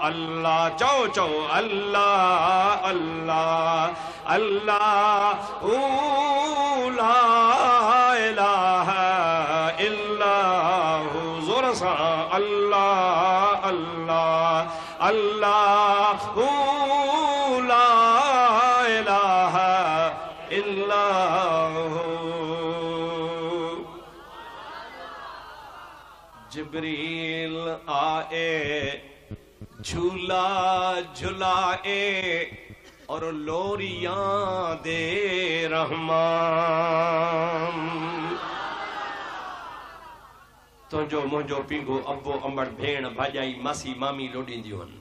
अल्लाह चो चो अल्लाह अल्लाह अल्लाह ला इलाहा इल्लाहु जोर सा अल्लाह अल्लाह अल्लाह ला इलाहा इल्लाहु। जिब्रील आए झूला झुलाए और लोरियां दे रहमान। तुझो मुझो पिंगो अब्बो अमड़ भेण भाजाई मासी मामी लोडींदियूं आहिनि।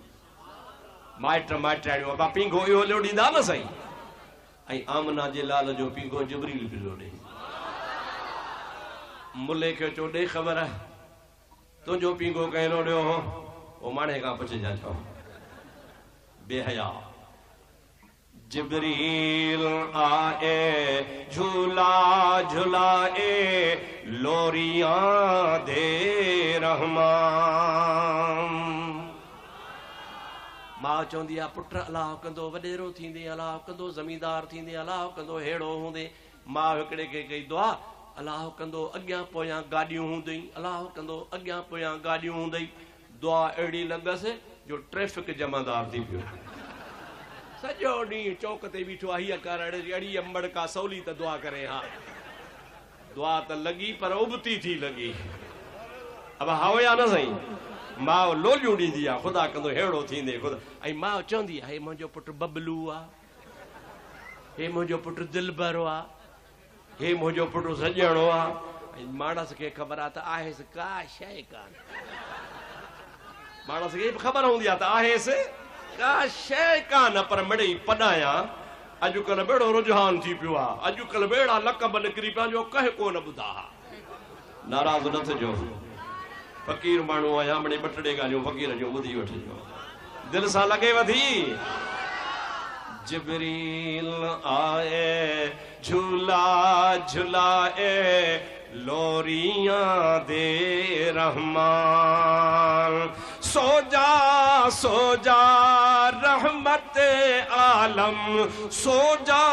माइट माइटाणियूं अबा पिंगो इहो लोडींदा न सही। ऐं आमना जे लाल जो पिंगो जिब्रील पियो लोडे। मुले खे चो ॾे ख़बर तुझो पिंगो कंहिं लोडियो हो वो माणे खां पुछजां छो बेहया। जिब्रील आए झूला झुलाए लोरियां दे रहमान। मां चवंदी आहे पुट अलाह कंदो वॾेरो थींदे अलाह कंदो ज़मींदार थींदे अलाह कंदो हेड़ो हूंदे। मां हिकिड़े खे कई दुआ अलाह कंदो अॻियां पोयां गाॾियूं हूंदई अलाह कंदो अॻियां पोयां गाॾियूं हूंदई। दुआ अहिड़ी लॻसि जो ट्रैफिक जमादार थी पियो। सॼो ॾींहुं चौक ते बीठो आहे हीअ कर अड़ी अंबड़ का सवली त दुआ करे। हा दुआ त लॻी पर उबती थी लॻी। अब हाओ या न सही मां लोलियूं ॾींदी आहे ख़ुदा कंदो हेड़ो थींदे ख़ुदा। ऐं मां चवंदी आहे हे मुंहिंजो पुटु बबलू आहे हे मुंहिंजो पुटु दिलबर आहे हे मुंहिंजो पुटु सॼणो आहे। ऐं माणस खे ख़बर आहे त आहेसि का शइ कान। माणस खे ख़बर हूंदी आहे त आहेसि का शइ कान पर मिड़ई पढ़ाया। अॼुकल्ह बेड़ो रुझान थी पियो आहे। अॼुकल्ह बेड़ा लक़ब निकिरी पिया जो कह कोन ॿुधा। नाराज़ न थिजो फ़क़ीर माण्हू आहियां मिड़ई ॿ टे ॻाल्हियूं फ़क़ीर जूं ॿुधी वठिजो दिलि सां लॻेव थी। जिब्रील आए झूला झुलाए लोरियां दे रहमान। सो जा रहमत आलम सो जा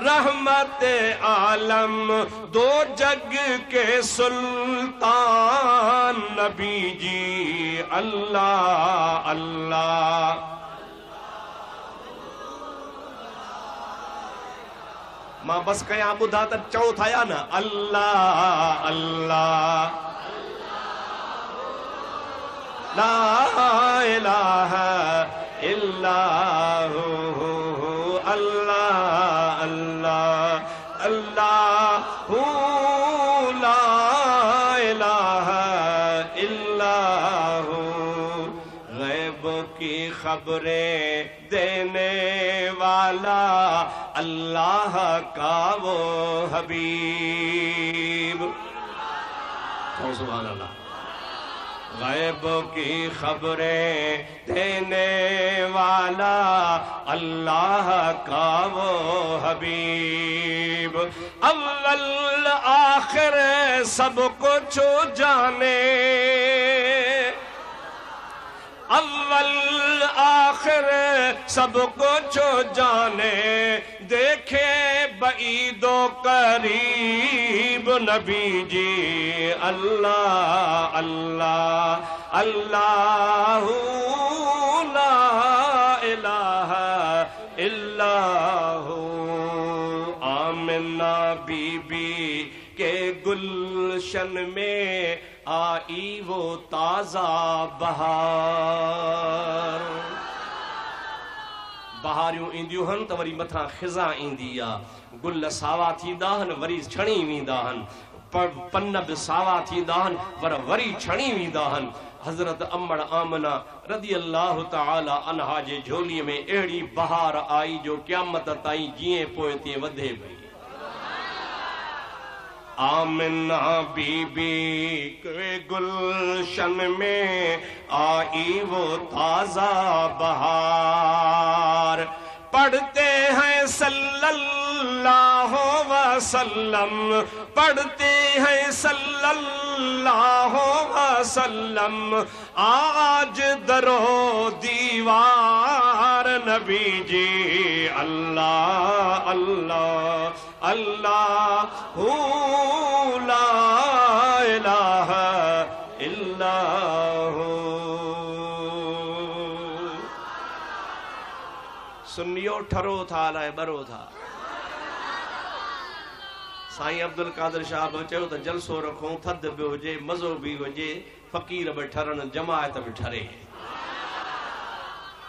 रहमत आलम दो जग के सुल्तान नबी जी अल्लाह अल्लाह। मां बस कया ॿुधा त चओ था या न अल्लाह अल्लाह ला इलाहा इल्लाहु अल्लाह अल्लाह अल्लाहु ला इलाहा इल्लाहु। गैब की खबरें देने वाला अल्लाह का वो हबीब। सुभान अल्लाह। गैब की खबरें देने वाला अल्लाह का वो हबीब। अव्वल आखिर सब कुछ जाने अव्वल आखिर सब कुछ जाने देखे बईदो करीब नबी जी अल्लाह अल्लाह अल्लाहु ला इलाहा इल्लाहु। आमिना बीबी के गुलशन में आई वो ताजा बहार। बहारियूं ईंदियूं हन त वरी मथां खिज़ा ईंदी आहे। गुल सावा थींदा आहिनि वरी छणी वेंदा आहिनि पन बि सावा थींदा आहिनि पर वरी छणी वेंदा आहिनि। हज़रत अम्मड़ आमना रज़ी अल्लाह तआला अन्हा जे झोलीअ में अहिड़ी बहार आई जो क़यामत ताईं जीअं पोइ तीअं वधे पई। आमिना बीबी के गुलशन में आई वो ताजा बहार। पढ़ते हैं सल्लल्लाहु वसल्लम, पढ़ते हैं सल्लल्लाहु वसल्लम, आज दरो दीवार नबी जी। अल्लाह अल्लाह अल्लाहु ला इलाहा इल्लाहु। सुनियो ठरो था अलाए बरो था। साईं अब्दुल कादिर शाह बि चयो त जलसो रखूं, थधि बि हुजे, मज़ो बि हुजे, फ़क़ीर बि ठरनि, जमायत बि ठरे।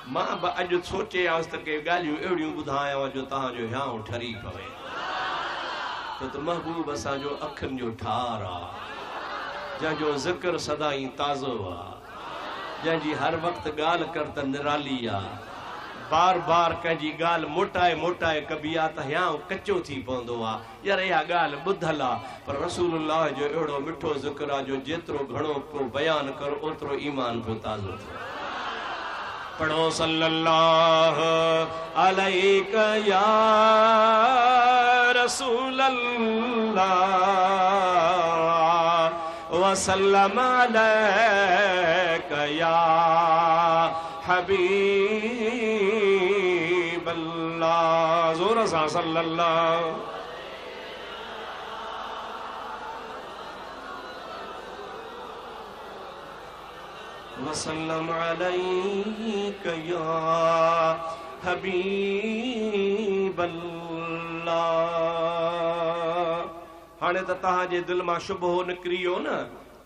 मां बि अॼु सोचे आयुसि त के ॻाल्हियूं अहिड़ियूं ॿुधायां जो तव्हांजो हियांउ ठरी पवे। त महबूब असांजो अखियुनि जो ठार आहे, जंहिंजो ज़िक्र सदाई ताज़ो आहे, जंहिंजी हर वक़्तु ॻाल्हि कर त निराली आहे। बार बार कंहिंजी ॻाल्हि मोटाए मोटाए कबी आहे त हियांउ कचो थी पवंदो आहे। यार इहा ॻाल्हि ॿुधल आहे, पर रसूलुल्लाह जो अहिड़ो मिठो ज़िक्र आहे जो जेतिरो घणो को बयानु कर ओतिरो ईमान पियो ताज़ो थिए। पढ़ो सल्लल्लाहु अलैका या रसूल अल्लाह वसल्लम अलैका या हबीब अल्लाह। जोर सा सल्लल्लाहु वसल्लम अलैका या हबीब अल्लाह। हाणे त तव्हांजे दिल मां शुबहो निकिरी वियो न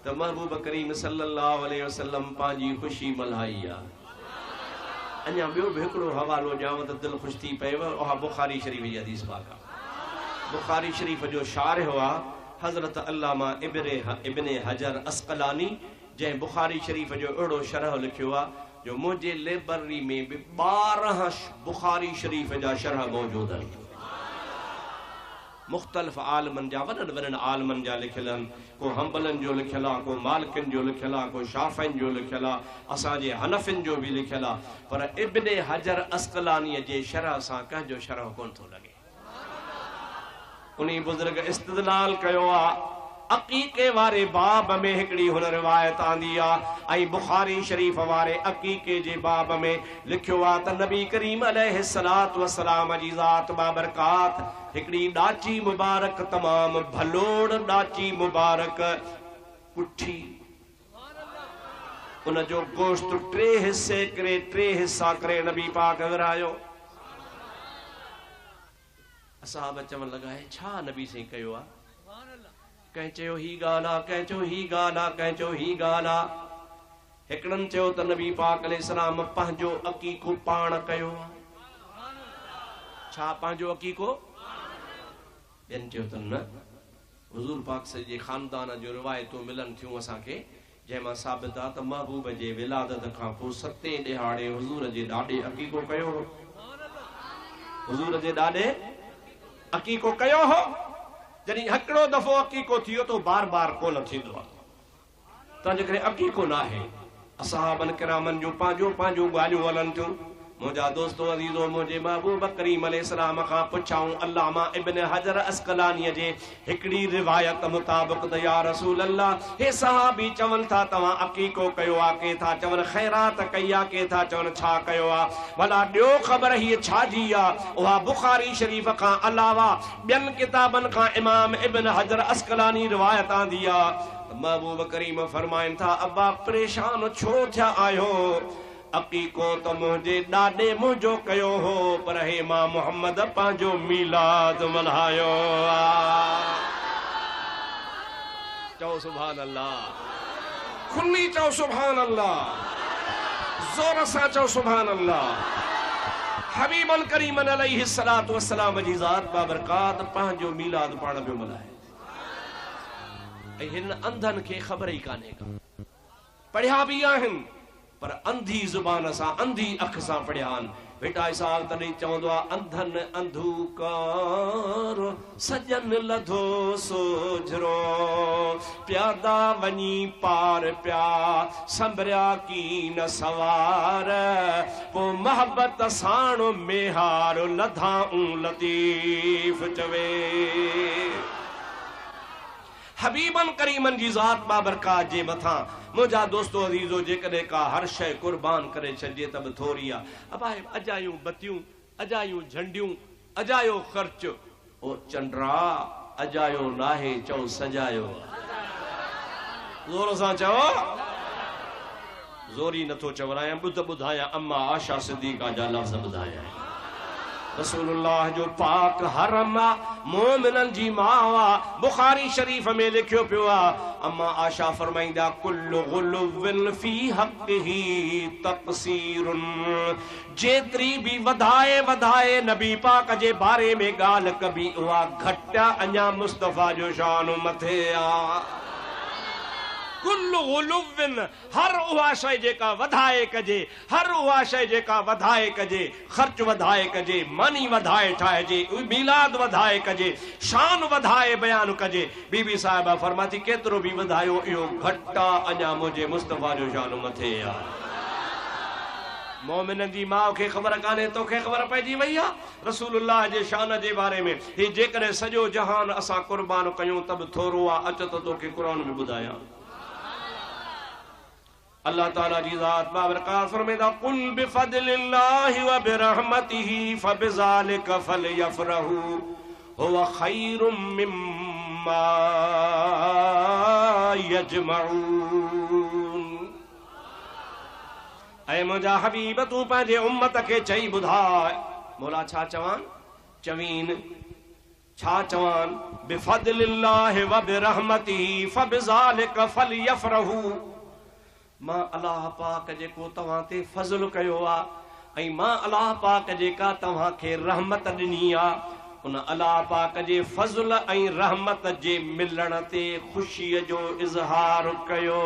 त महबूब करीम सल्लल्लाहु अलैहि वसल्लम पंहिंजी ख़ुशी मल्हाई आहे। अञा ॿियो बि हिकिड़ो हवालो ॾियांव त दिलि ख़ुशि थी पएव। उहा बुखारी शरीफ़ जी हदीस पाक आहे। बुखारी शरीफ़ जो शारिह हुआ हज़रत अल्लामा इब्ने हजर अस्क़लानी, जंहिं बुखारी शरीफ़ जो अहिड़ो शरह लिखियो आहे जो मुंहिंजे लाइब्रेरी में बि 12 बुखारी शरीफ़ जा शरह मौजूद आहिनि। मुख़्तलिफ़ आलमनि जा, वॾनि वॾनि आलमनि जा लिखियल आहिनि। को हंबलनि जो लिखियल आहे, को मालिकनि जो लिखियल आहे, को शाफ़ियुनि जो लिखियल आहे, असांजे हनफ़ियुनि जो बि लिखियल आहे। पर इब्ने हजर अस्क़लानीअ जे शरह सां कंहिंजो शरह कोन थो लॻे। उन बुज़ुर्ग इस्तदलाल कयो आहे अक़ीक़े वारे बाब में हिकिड़ी हुन रिवायत आंदी आहे ऐं बुखारी शरीफ़ वारे अक़ीक़े जे बाब में लिखियो आहे त नबी करीम अलैहिस्सलातु वस्सलाम जी ज़ात बाबरकात हिकिड़ी ॾाची मुबारक, तमामु भलोड़ ॾाची मुबारक पुठी, उन जो गोश्त 3 हिस्से करे 3 हिस्सा करे नबी पाक विरायो। असहाब चवण लॻा छा नबी साईं कयो आहे? कंहिं चयो ही ॻाल्हि आहे, कंहिं चयो ही ॻाल्हि आहे, कंहिं चयो ही ॻाल्हि आहे। हिकिड़नि चयो त नबी पाक अलैहिस्सलाम पंहिंजो अक़ीक़ो पाण कयो आहे। छा पंहिंजो अक़ीक़ो? ॿियनि चयो त न, हुज़ूर पाक जे ख़ानदान जो रिवायतूं मिलनि थियूं असांखे, जंहिंमां साबित आहे त महबूब जे विलादत खां पोइ 7 ॾिहाड़े हुज़ूर जे ॾाॾे अक़ीक़ो कयो हो। हुज़ूर जे ॾाॾे अक़ीक़ो कयो हो। जॾहिं हिकिड़ो दफ़ो अक़ीक़ो थियो तो बार बार कोन थींदो आहे। तंहिंजे करे अक़ीक़ो न आहे। असहाबन किरामन जो पंहिंजो पंहिंजो ॻाल्हियूं हलनि थियूं। मुंहिंजा दोस्तो अज़ीज़ो, मुंहिंजे महबूब करीम अलैहिस्सलाम खां पुछाऊं अल्लामा इब्ने हजर अस्क़लानीअ जे हिकिड़ी रिवायत मुताबिक़ त या रसूल अल्लाह, हे सहाबी चवनि था तव्हां अक़ीक़ो कयो आहे, के था चवनि ख़ैरात कई आहे, के था चवनि छा कयो आहे। भला ॾियो ख़बर हीअ छाजी आहे? उहा बुखारी शरीफ़ खां अलावा ॿियनि किताबनि खां इमाम इब्न हजर अस्क़लानी रिवायत आंदी आहे। महबूब करीम फरमाइनि था अब्बा परेशान छो थिया आहियो? अक़ीक़ो त मुंहिंजे ॾाॾे मुंहिंजो कयो हो, पर हे मां मोहम्मद पंहिंजो मीलाद मल्हायो आहे। चओ सुभान अल्लाह, खुली चओ सुभान अल्लाह, ज़ोर सां चओ सुभान अल्लाह। हबीबन करीमन अलैहिस्सलातु वस्सलाम जी ज़ात बाबरकात पंहिंजो मीलाद पाण पियो मल्हाए। ऐं हिन अंधनि खे ख़बर ई कान्हे का, पढ़िया बि आहिनि पर अंधी ज़ुबान सां, अंधी अख सां पढ़िया आहिनि। बेटा इसाक तॾहिं चवंदो आहे अंधन अंधूकार सजन लधो सोझरो प्यादा वञी पार पिया संभरिया की न सवार पोइ मोहबत साण मेहार लधाऊं लतीफ़ चवे हबीबन करीमन जी ज़ात बाबरकात जे मथा मुझा दोस्तो अजीजो जेकॾहिं का हर शइ कुर्बान करे छॾिजे त बि थोरी आहे अबाए अजायूं बतियूं अजायूं झंडियूं अजायो ख़र्च ओ चंड्रा अजायो नाहे चओ सजायो ज़ोर सां चओ ज़ोरी नथो चवरायां ॿुध ॿुधायां अम्मा आशा सिद्दीक़ा जा लफ़्ज़ ॿुधायां रसूलुल्लाह जो पाक हरम मोमिनन जी मावा बुखारी शरीफ में लिखियो पियो अम्मा आशा फरमाइंदा कुल्लु गुलुविन फी हक़्क़िही तक़सीरुन जेतरी भी वधाए वधाए नबी पाक जे बारे में गाल कबी उहा घट अञा मुस्तफा जो शान मथे आ कुल्लु गुलुविन हर उहा शइ जेका वधाए कजे हर उहा शइ जेका वधाए कजे ख़र्च वधाए कजे मानी वधाए ठाहिजे मिलाद वधाए कजे शान वधाए बयान कजे बीबी साहिबा फरमाती केतिरो बि वधायो इहो घटि आहे अञा मुंहिंजे मुस्तफा जो शान मथे आहे मोमिनन जी माउ खे ख़बर कान्हे तोखे ख़बर पइजी वई आहे रसूलुल्लाह जे शान जे बारे में ही जेकॾहिं सॼो जहान असां क़ुर्बान कयूं त बि थोरो आहे अच त तोखे क़ुरान में ॿुधायां अल्लाह ताला जी ज़ात बाबरकात फरमाईंदा कुल बिफज़लिल्लाहि व बिरहमतिही फबिज़ालिका फलयफ़रहू हुव ख़ैरुम मिम्मा यजमऊन ऐ मुंहिंजा हबीब तूं पंहिंजे उम्मत खे चई ॿुधाए मौला छा चवान चवीन छा चवान बिफज़लिल्लाहि व बिरहमतिही फबिज़ालिका फलयफ़रहू मां अल्लाह पाक जेको तव्हां ते फज़ल कयो आहे ऐं मां अल्लाह पाक जेका तव्हां खे रहमत ॾिनी आहे उन अल्लाह पाक जे फज़ल ऐं रहमत जे मिलण ते ख़ुशीअ जो इज़हार कयो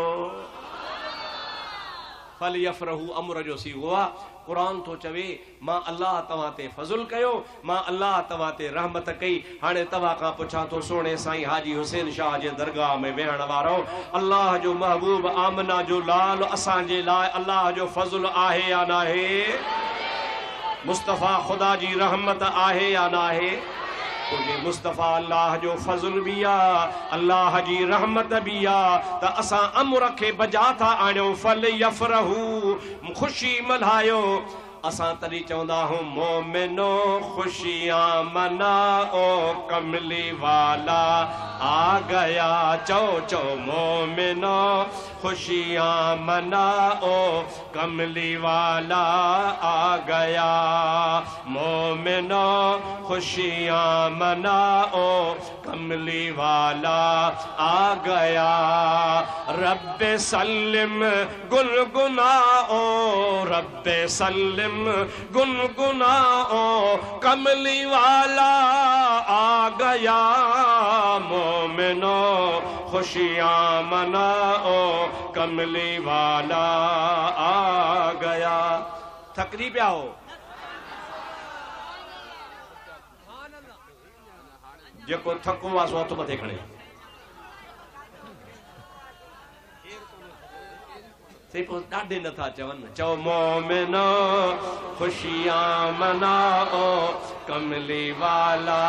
फलयफ़रहू अमर जो सीगो आहे क़ुरान तो चवे मां अल्लाह तव्हां ते फज़ल कयो मां अल्लाह तव्हां ते रहमत कई हाणे तव्हां खां पुछां थो सोणे साईं हाजी हुसैन शाह जे दरगाह में वेहण वारो अल्लाह जो महबूब आमना जो लाल असांजे लाइ अल्लाह जो फज़ल आहे या नाहे मुस्तफ़ा ख़ुदा जी रहमत आहे या नाहे मुस्तफ़ा अल्लाह जो फज़ल भी अल्लाह जी रहमत भी त असां अमर खे बजा था आणियूं फलयफ़रहू ख़ुशी मल्हायो असां तॾहिं चवंदा हूं मोमिनो ख़ुशियां मनाओ कमली वाला आ गया चओ चओ मोमिनो खुशियां मनाओ कमली वाला आ गया मोमिनो खुशियां मनाओ कमली वाला आ गया रब्बे सल्लिम गुनगुनाओ रब्बे सल्लिम गुनगुनाओ कमली वाला आ गया मोमिनो खुशियां मनाओ कमली वाला आ गया थकजी पिया हो जेको थको आहे सो हथ मथे खणे ॾाढे नथा चवनि चओ मोमिनो खुशियां मनाओ कमली वाला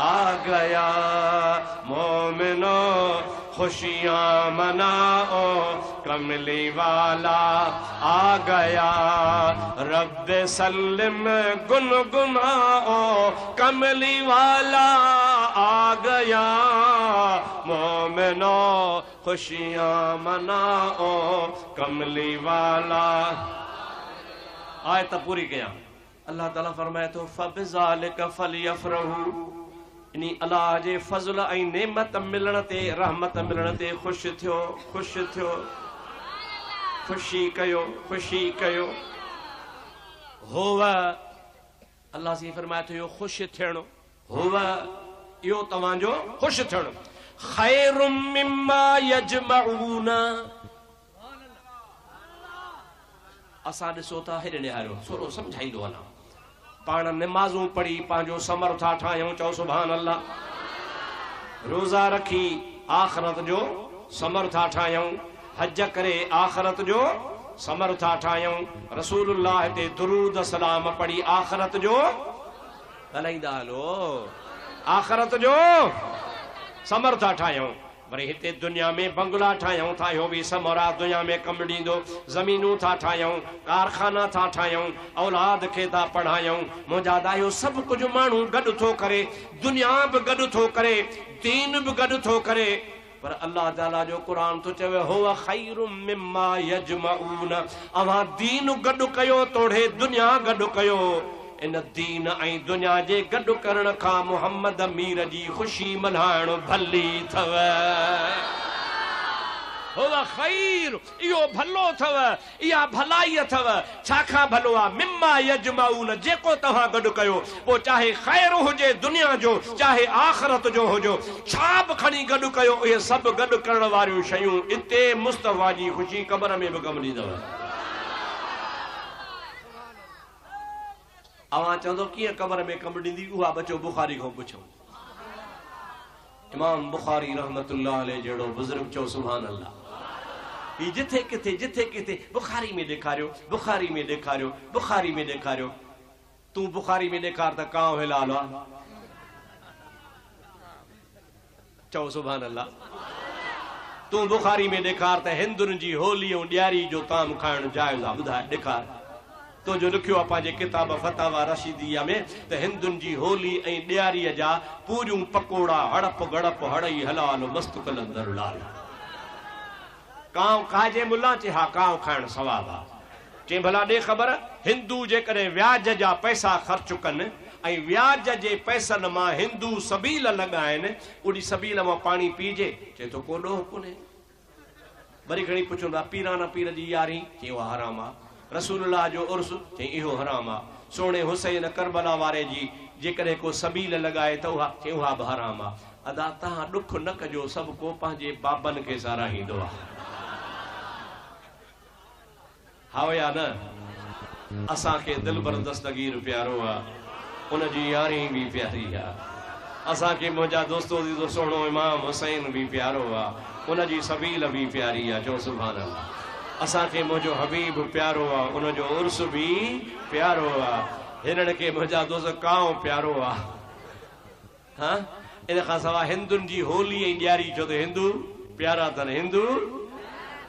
आ गया मोमिनो खुशियां मनाओ कमली वाला आ गया रब्बे सल्लिम गुनगुनाओ कमली वाला आ गया मोमिनो खुशियां मनाओ कमली वाला आयत पूरी कया अल्लाह ताला फरमाए तो फबिज़ालिका फलयफ़रहू इनी अल्लाह जे फज़ल ऐं नेमत मिलण ते रहमत मिलण ते ख़ुशि थियो ख़ुशी कयो होव अल्लाह से फरमाए तो यो ख़ुशि थियणो होव इहो तव्हांजो ख़ुशि थियणो ख़ैरुम मिम्मा यजमऊन असां ॾिसो था हेॾे निहारियो थोरो सम्झाईंदो वञा पाण नमाज़ूं पढ़ी पंहिंजो समर था ठाहियूं, चओ सुभान अल्लाह। रोज़ा रखी आख़िरत जो समर था ठाहियूं, हज करे आख़िरत जो समर था ठाहियूं, रसूलुल्लाह ते दुरूद सलाम पढ़ी आख़िरत जो ॻाल्हाईंदा हलो, आख़िरत जो समर था ठाहियूं। वरी हिते दुनिया में बंगला ठाहियूं था, इहो बि समर आहे, दुनिया में कमु ॾींदो। ज़मीनूं था ठाहियूं, कारखाना था ठाहियूं, औलाद खे था पढ़ायूं। मुंहिंजा दाहियो सभु कुझु माण्हू गॾु थो करे, दुनिया बि गॾु थो करे, दीन बि गॾु थो करे। पर अल्लाह ताला जो क़ुरान तो चवे हुव खैरुम मिम्मा यजमऊन, अवां दीन गॾु कयो तोड़े दुनिया गॾु कयो। इन दीन ऐं दुनिया जे गॾु करण खां मुहम्मद अमीर जी ख़ुशी मल्हाइण भली अथव। हुव खैर, इहो भलो अथव, इहा भलाई अथव। छाखां भलो आहे? मिम्मा यजमऊन, जेको तव्हां गॾु कयो, पोइ चाहे ख़ैर हुजे दुनिया जो, चाहे आख़िरत जो हुजो, छा बि खणी गॾु कयो, इहे सभु गॾु करण वारियूं शयूं इते मुस्तफ़ा जी ख़ुशी क़बर में बि कमु ॾींदव। अवां चवंदो कीअं क़बर में कमु ॾींदी? उहा बचो बुखारी खां पुछो। इमाम बुखारी रहमतुल्लाह अलैह जहिड़ो बुज़ुर्ग, चओ सुभान अल्लाह। ही जिथे किथे बुखारी में ॾेखारियो, बुखारी में ॾेखारियो, बुखारी में ॾेखारियो। तूं बुखारी में ॾेखार त कांव हिलाल आहे, चओ सुभान अल्लाह। तूं बुखारी में ॾेखार त हिंदुनि जी होली ऐं ॾियारी जो ताम खाइणु जाइज़ आहे, ॿुधाए ॾेखार। तो जो लिखियो आहे पंहिंजे किताब फतावा रशीदिया में त हिंदुनि जी होली ऐं ॾियारीअ जा पूरियूं पकोड़ा हड़प गड़प हड़ई हलाल मस्तु कलंदर लाल। कांव खाइजे मुल्ला? चे हा, कांव खाइण सवाब आहे। चई भला ॾे ख़बर, हिंदू जेकॾहिं व्याज जा पैसा ख़र्च कनि ऐं व्याज जे पैसनि मां हिंदू सबील लॻाइनि, ओॾी सबील मां पाणी पीजे, चए थो को ॾोह कोन्हे। वरी खणी पुछंदा पीराना पीर जी यारी, चई उहा हराम आहे। रसूलुल्लाह जो उर्स, चई इहो हराम आहे। सोणे हुसैन करबला वारे जी जेकॾहिं को सबील लॻाए त उहा, चई उहा बि हराम आहे। अदा तव्हां ॾुख न कजो, सभु को पंहिंजे बाबनि खे साराहींदो आहे। हा या न? असांखे दिलबर दस्तगीर प्यारो आहे, उनजी यारी बि प्यारी आहे। असांखे मुंहिंजा दोस्तो दीदो सोणो इमाम हुसैन बि प्यारो आहे, उनजी सबील बि प्यारी आहे, चओ सुभान अल्लाह। असांखे मुंहिंजो हबीब प्यारो आहे, उनजो उर्स बि प्यारो आहे। हिननि खे मुंहिंजा दोस्त कांव प्यारो आहे। हा, इन खां सवाइ हिंदुनि जी होली ऐं ॾियारी, छो त हिंदू प्यारा अथनि, हिंदू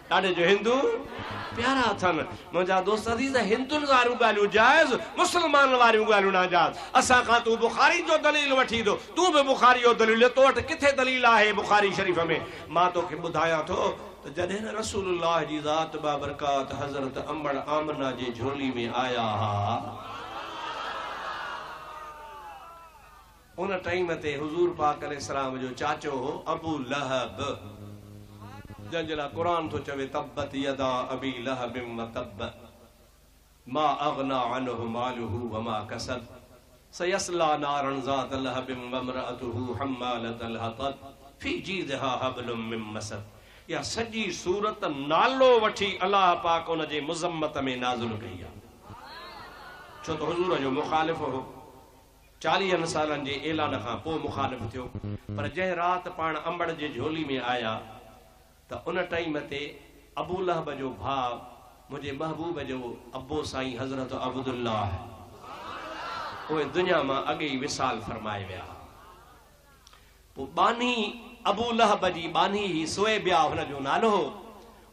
ॾाढे जो हिंदू प्यारा अथनि। मुंहिंजा दोस्त अज़ीज़, हिंदुनि वारियूं ॻाल्हियूं जाइज़, मुस्लमान वारियूं ॻाल्हियूं नाजाइज़। असां खां तूं बुखारी जो दलील वठी दो, तूं बि बुखारी जो दलील, तो वटि किथे दलील आहे बुखारी शरीफ़ में? मां तोखे ॿुधायां थो त जॾहिं न रसूलुल्लाह जी ज़ात बाबरकात हज़रत अम्बड़ आमना जी झोली में आया हा, उन टाइम ते हुज़ूर पाक अलैहिस्सलाम जो चाचो हो अबू लहब, जंहिंजे लाइ क़ुरान थो चवे तब्बत यदा अबी लहबिम व तब्ब मा अग़ना अन्हु मालुहु व मा कसब सयस्ला नारन ज़ात लहबिम व इम्रअतुहु हम्मालतल हतब फी जीदिहा हब्लुम मिन मसद। या सॼी सूरत नालो वठी अल्लाह पाक उन जे मुज़म्मत में नाज़िल कई आहे, छो त हुज़ूर जो मुखालिफ़ हो। 40 सालनि जे ऐलान खां पोइ मुखालिफ़ थियो। पर जंहिं राति पाण अंबड़ जे झोली में आया त उन टाइम ते अबू लहब जो भाउ मुंहिंजे महबूब जो अबो साईं हज़रत अब्दुल्लाह, उहे दुनिया मां अॻे ई विसाल फरमाए विया। पोइ बानी अबू लहब जी बानी ही सुएबिया हुन जो नालो हो।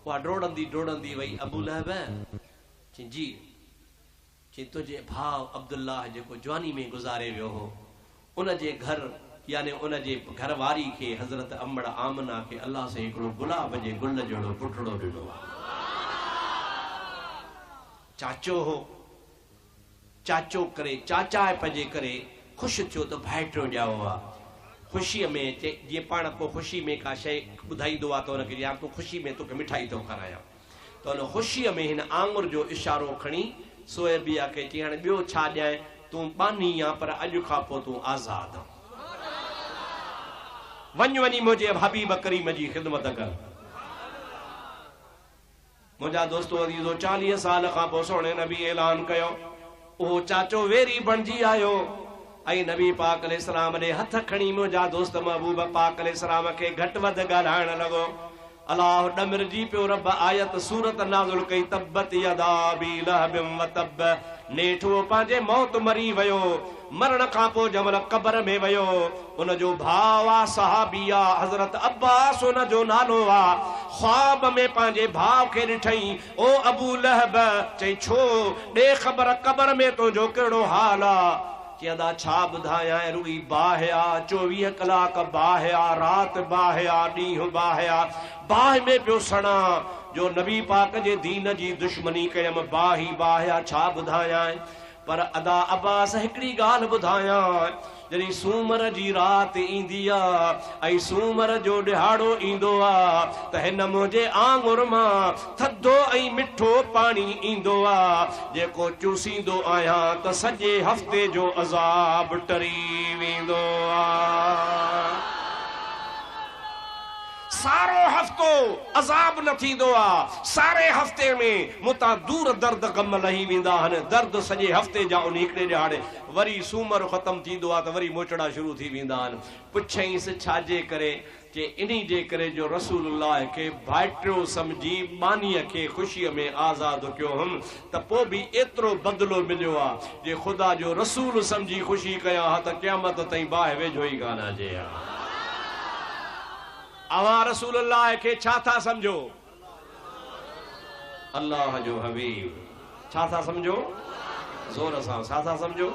उहा डोड़ंदी वई अबू लहब, चई जी, चई तुंहिंजे भाउ अब्दुल्लाह जेको जवानी में गुज़ारे वियो हो, उन जे घर यानी उन जे घर वारी खे हज़रत अम्बड़ आमना खे अल्लाह से हिकिड़ो गुलाब जे गुल जहिड़ो पुटड़ो ॾिनो। चाचो हो, चाचो करे चाचा पंहिंजे करे ख़ुशि थियो त भाइटियो ॼाओ आहे। ख़ुशीअ में जीअं पाण को ख़ुशी में का शइ ॿुधाईंदो आहे त हुनखे यार तूं ख़ुशी में तोखे मिठाई थो खारायां, त हुन ख़ुशीअ में हिन आंगुर जो इशारो खणी सोएबिया खे चई हाणे ॿियो छा ॾियां, तूं बानी आहे पर अॼु खां पोइ तूं आज़ाद, वञी मुंहिंजे हबीब करीम जी ख़िदमत कर। मुंहिंजा दोस्तो अज़ीज़ो 40 साल खां पोइ सोणे नबी ऐलान कयो, ओ चाचो वेरी बणजी आयो ऐं नबी पाक अलैहिस्सलाम ने हथ खणी मुंहिंजा दोस्त महबूब पाक अलैहिस्सलाम खे घटि वधि ॻाल्हाइण लॻो। अल्लाह डमरजी पियो रब आयत सूरत नाज़िल कई तब्बत यदा अबी लहब व तब। नेठ वो पंहिंजे मौत मरी वियो, मरण खां पोइ जमल क़ब्र में वियो। उन जो भाउ आहे सहाबी आहे हज़रत अब्बास उन जो नालो आहे। ख्वाब में पंहिंजे भाउ खे ॾिठई, ओ अबू लहब, चई छो ॾे ख़बर क़ब्र में तुंहिंजो कहिड़ो हाल आहे? चयंदा छा ॿुधायां, रुई बाहिया 24 कलाक बाहिया, रात बाहिया, ॾींहुं बाहिया, बाहि में पियो सड़ा जो नबी पाक जे दीन जी दुश्मनी कयम, बाहि बाहिया, छा ॿुधायां। पर अदा अब्बास हिकिड़ी ॻाल्हि ॿुधायां, जॾहिं सूमर जी रात ईंदी आहे ऐं सूमर जो ॾिहाड़ो ईंदो आहे त हिन मुंहिंजे आंगुर मां थधो ऐं मिठो पाणी ईंदो आहे, जेको चूसींदो आहियां त सॼे हफ़्ते जो अज़ाब टरी वेंदो आहे। सारो हफ़्तो अज़ाब न थींदो आहे, सारे हफ़्ते में मुतां दूर दर्द गम लही वेंदा आहिनि, दर्द सॼे हफ़्ते जा उन हिकिड़े ॾिहाड़े। वरी सूमर ख़तमु थींदो आहे त वरी मोचड़ा शुरू थी वेंदा आहिनि। पुछईंसि छाजे करे? जे इन्ही जे करे जो रसूलुल्लाह खे भाइटियो सम्झी बानीअ खे ख़ुशीअ में आज़ादु कयो हुम, त पोइ बि एतिरो बदिलो मिलियो आहे। जे ख़ुदा जो रसूल सम्झी ख़ुशी कया हा त क़यामत ताईं बाहि वेझो ई कान अचे हा। अवां रसूलुल्लाह खे छा था समझो? अल्लाह जो हबीब। छा था समझो? ज़ोर सां छा था समझो?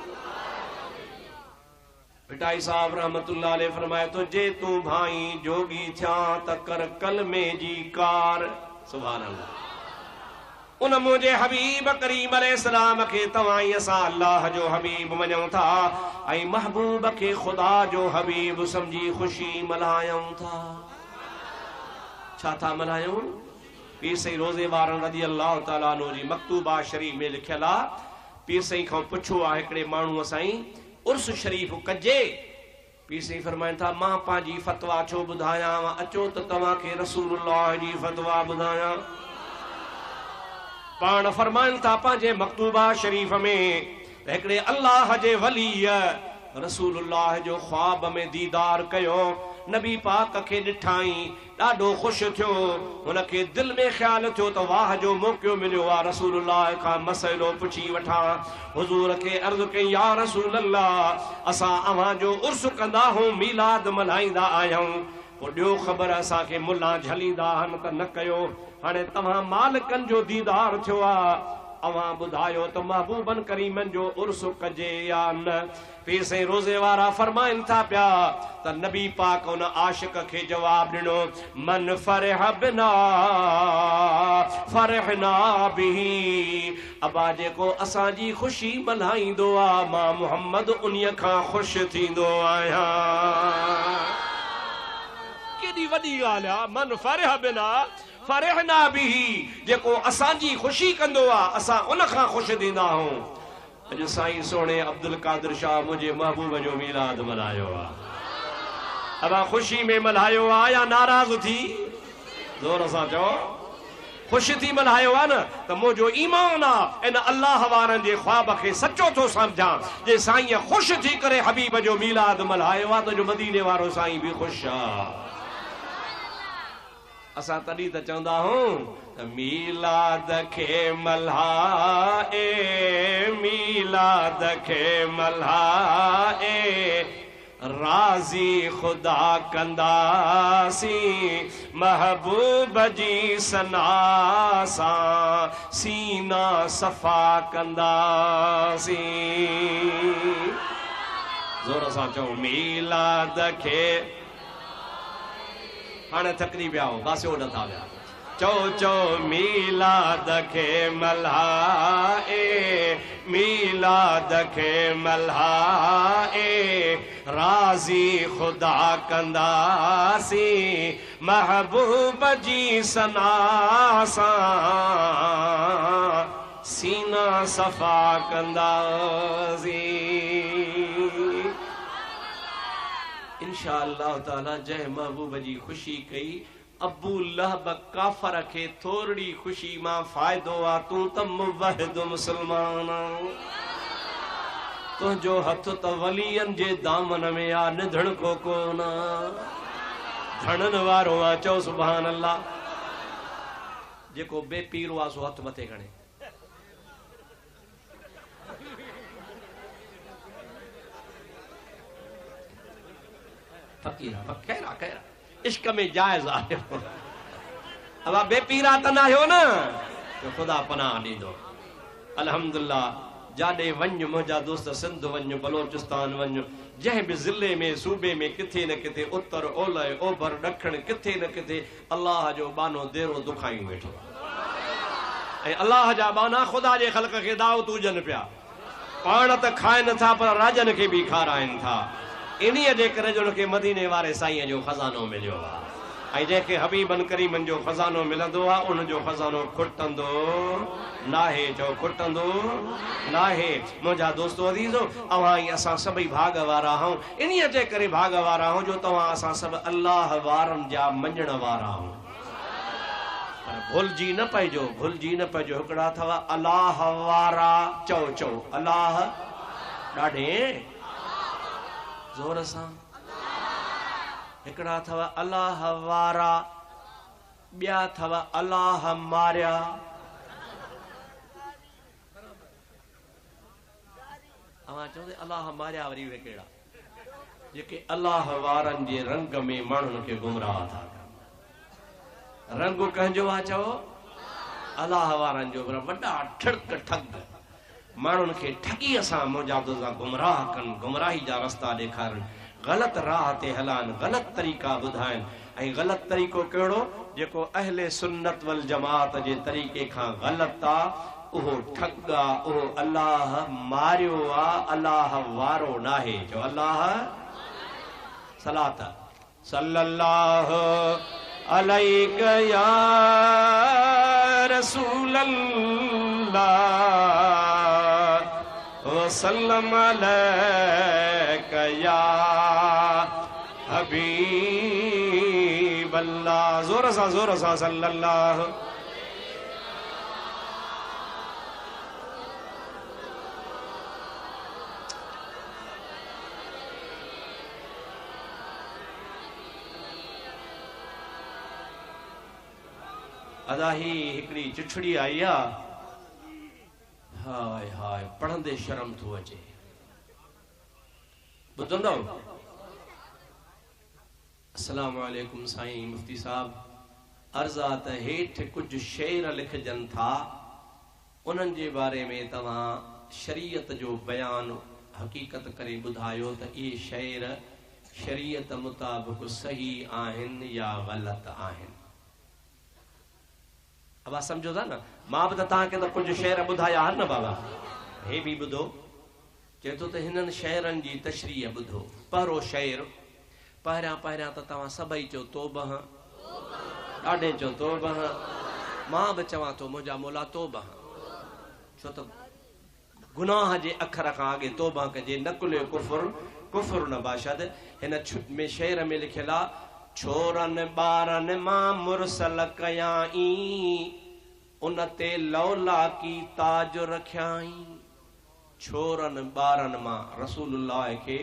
पिटाई साहब रहमतुल्लाह अलैह फरमाए तो जे तू भाई जोगी थिया त कर कलमे जी कार। सुभान अल्लाह। उन मुझे हबीब करीम अलैहिस्सलाम खे तवाई असां अल्लाह जो हबीब मञूं था ऐं महबूब खे खुदा जो हबीब समझी खुशी मल्हायूं था। छा था मल्हायूं? पीर सई रोज़े वारन रज़ी अल्लाह ताला अन्हु जी मकतूबा शरीफ़ में लिखियल आहे। पीर सई खां पुछो आहे हिकिड़े माण्हूअ साईं उर्स शरीफ़ कजे? पीर सई फरमाइनि था मां पंहिंजी फतवा छो ॿुधायां, अचो त तव्हांखे रसूलुल्लाह जी फतवा ॿुधायां। पाण फरमाइनि था पंहिंजे मकतूबा शरीफ़ में त हिकिड़े अल्लाह जे वलीअ रसूलुल्लाह जो ख्वाब में दीदार कयो, नबी पाक खे ॾिठाई, ॾाढो ख़ुशि थियो। हुनखे दिलि में ख़्यालु थियो त वाह जो मौक़ो मिलियो आहे रसूलुल्लाह खां मसइलो पुछी वठां। हुज़ूर खे अर्ज़ु कई या रसूलल्लाह असां अव्हां जो उर्स कंदा आहियूं, मीलाद मल्हाईंदा आहियूं, पोइ ॾियो ख़बर असांखे मुल्ला झलींदा आहिनि त न कयो। हाणे तव्हां मालिकनि जो दीदार थियो आहे, अव्हां ॿुधायो त महबूबन करीमन जो उर्स कजे या न? पीर साईं रोज़े वारा फरमाइनि था पिया त नबी पाक उन आशिक खे जवाब ॾिनो, मन फरह बिना फरहना बिही। अबा जेको असांजी ख़ुशी मल्हाईंदो आहे मां मुहम्मद उन्हीअ खां ख़ुशि थींदो आहियां। केॾी वॾी ॻाल्हि आहे, मन फरह बिना फरहना बिही। जेको असांजी ख़ुशी कंदो आहे असां उन खां ख़ुशि थींदा आहियूं। अॼु साईं सोणे अब्दुल कादिर शाह मुंहिंजे महबूब जो मीलाद मल्हायो आहे। अबा ख़ुशी में मल्हायो आहे या नाराज़ थी? ज़ोर सां चओ। ख़ुशि थी मल्हायो आहे न त मुंहिंजो ईमान आहे इन अल्लाह वारनि जे ख्वाब खे सचो थो सम्झां। जे साईं ख़ुशि थी करे हबीब जो मीलाद मल्हायो आहे त जो मदीने वारो साईं बि ख़ुशि आहे। असां तॾहिं त चवंदा आहियूं त मीलाद खे मल्हाए, मीलाद खे मल्हाए, राज़ी ख़ुदा कंदासीं, महबूब जी सना सां सीना सफ़ा कंदासीं। ज़ोर सां चओ मीलाद खे। हाणे थकरी पिया हो, बासियो नथा विया। चो चो मीलाद खे मल्हाए, मीलाद खे मल्हाए, राज़ी ख़ुदा कंदासीं, महबूब जी सना सां सीना सफ़ा कंदासीं। इंशाअल्लाह ताला जंहिं महबूब जी ख़ुशी कई अबू लहब काफ़र खे थोरड़ी ख़ुशी मां फ़ाइदो आहे, तूं त मुवहिद मुस्लमान। तुझो हथ त वलियन जे दामन में आ निधण को कोन धणन वारो आ चओ सुभान अल्लाह। जेको बेपीर आ सो हथ मथे खणे फकीर खैरा खैरा इश्क में जायज आहे। अब बेपीरा त ना हो ना तो खुदा पनाह दीदो अल्हम्दुलिल्लाह। जाडे वञ मुंहिंजा दोस्त सिंध वञ बलोचिस्तान वञ जंहिं बि ज़िले में सूबे में किथे न किथे उत्तर ओलह ओभर ॾखण किथे न किथे अल्लाह जो बानो देरो दुखायूं वेठो ऐं अल्लाह जा बाना ख़ुदा जे ख़ल्क़ खे दावत हुजनि पिया। पाण त खाइनि था पर राजनि खे बि खाराइनि था। इन्हीअ जे करे जो उनखे मदीने वारे साईं जो खज़ानो मिलियो आहे ऐं जंहिंखे हबीबन करीमन जो खज़ानो मिलंदो आहे उनजो खज़ानो खुटंदो नाहे। चओ खुटंदो नाहे। मुंहिंजा दोस्तो अज़ीज़ो अवां ई असां सभई भाग वारा आहियूं। इन्हीअ जे करे भाग वारा आहियूं जो तव्हां असां सभु अल्लाह वारनि जा मञण वारा आहियूं। पर भुलिजी न पइजो भुलिजी न पइजो हिकिड़ा अथव अलाह वारा। चओ चओ अलाह ॾाढे ज़ोर सां। हिकिड़ा अथव अलाह वारा ॿिया अथव अलाह मारिया। अवां चवंदे अलाह मारिया वरी उहे कहिड़ा जेके अलाह वारनि जे रंग में माण्हुनि खे गुमराह था कनि। रंग कंहिंजो आहे चओ अलाह वारनि जो। पर वॾा ठिड़क ठग माण्हुनि खे ठगीअ सां मुजाद सां गुमराह कनि गुमराही जा रस्ता ॾेखारनि ग़लत राह ते हलाइनि ग़लत तरीक़ा ॿुधाइनि। ऐं ग़लत तरीक़ो कहिड़ो जेको अहले सुन्नत वल जमात जे तरीक़े खां ग़लत आहे उहो ठग आहे उहो अलाह मारियो आहे अलाह वारो नाहे। जो अलाह सलात सल्लल्लाहु अलैका या रसूल अल्लाह वसल्लम अलैका या हबीब अल्लाह। जोर सां सल्लल्लाहु। अदा ही हिकड़ी चिठड़ी आई आ हाय हाय पढ़ंदे शर्म थो अचे। ॿुधंदव अस्सलाम वालेकुम साईं मुफ्ती साहब अर्ज़ आ त हेठि कुझु शेर लिखजनि था उन्हनि जे बारे में तव्हां शरीयत जो बयान हक़ीक़त करे ॿुधायो त इहे शेर शरीयत मुताबिक़ सही आहिनि या ग़लत आहिनि। अब आप समझो था ना मां बि त तव्हांखे त कुझु शेर ॿुधाया आहिनि न बाबा। हे बि ॿुधो चए थो त हिननि शेरनि जी तशरीह ॿुधो। पहिरों शेर पहिरियां त तव्हां सभई चओ तोबह ॾाढे चओ तोबह। मां बि चवां थो मुंहिंजा मौला तोबह छो त गुनाह जे अखर खां अॻे तोबह कजे न कुले कुफुर न बाशद। हिन में शेर में लिखियल आहे छोरन ॿारन मां मुरसल कयाई उन ते लौला की ताज रखियाई। छोरन ॿारन मां रसूलुल्लाह खे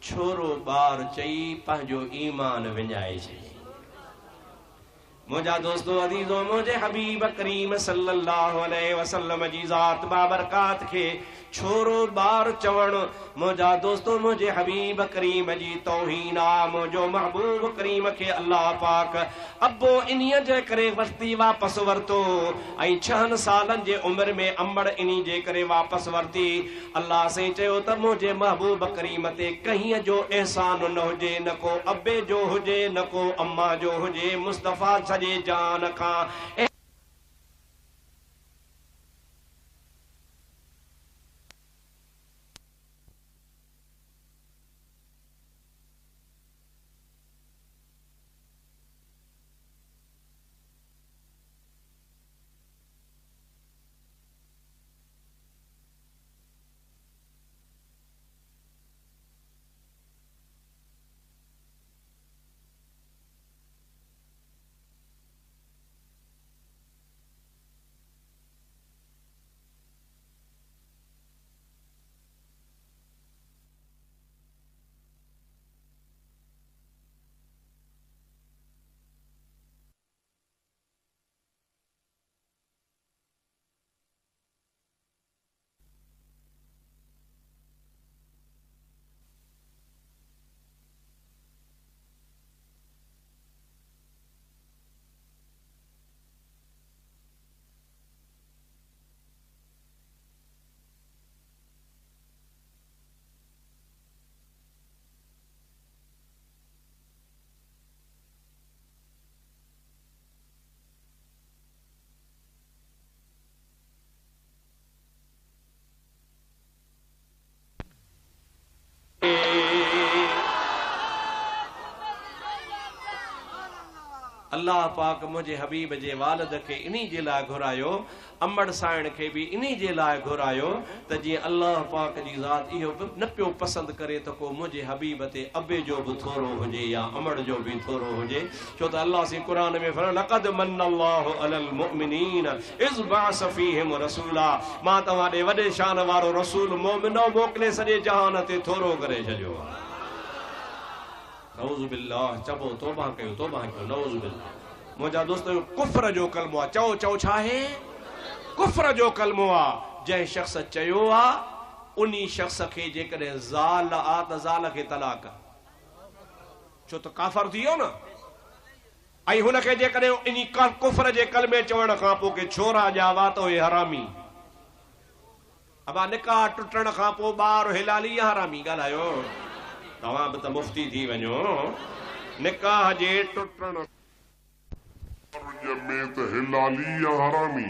छोरो ॿार चई पंहिंजो ईमान विञाए छॾी। मुंहिंजा दोस्तो अज़ीज़ो मुंहिंजे हबीब करीम सल्लल्लाहु अलैहि वसल्लम जी ज़ात बाबरकात खे छोरो ॿार चवणु मुंहिंजा दोस्तो मुंहिंजे हबीब करीम जी तौहीन आहे। मुंहिंजो महबूब करीम खे अल्लाह पाक अबो इन्हीअ जे करे वरिती वापसि वरितो ऐं 6 सालनि जे उमिरि में अंबड़ इन्ही जे करे वापसि वरिती। अल्लाह साईं चयो त मुंहिंजे महबूब करीम ते कंहिं जो एहसान न हुजे न को अबे जो हुजे न को अम्मा जो हुजे मुस्तफ़ा सॼे जान खां अल्लाह पाक मुझे हबीब जे वालिद खे इन्ही जे लाइ घुरायो, अमड़ साइण खे भी इन्ही जे लाइ घुरायो त जीअं अल्लाह पाक जी ज़ात इहो न पियो पसंद करे त को मुझे हबीब ते अबे जो भी थोरो हुजे या अमड़ जो भी थोरो हुजे। छो त अल्लाह से कुरान में फरमायो लक़द मन्नल्लाहु अलल मुमिनीन इज़ बअस फीहिम रसूला, मां तव्हां ॾे वॾे शान वारो रसूल मोमिनो मोकिले सॼे जहान ते थोरो करे छॾियो। नऊज़ बिल्लाह, चबो तौबा कयो, तौबा कयो, नऊज़ बिल्लाह। मुंहिंजा दोस्त, कुफ्र जो कलमो आहे। चओ चओ छा आहे? कुफ्र जो कलमो आहे। जंहिं शख़्स चयो आहे उन्ही शख़्स खे जेकॾहिं ज़ाल आहे त ज़ाल खे तलाक, छो त काफ़र थी वियो न। ऐं हुनखे जेकॾहिं इन कुफ्र जे कलमे चवण खां पोइ के छोरा ॼावा त उहे हरामी। अबा निकाह टुटण खां पोइ ॿार हिलाली या हरामी? ॻाल्हायो, तव्हां बि त मुफ्ती थी वञो। निकाह जे टुटण में त हिलाली या हरामी,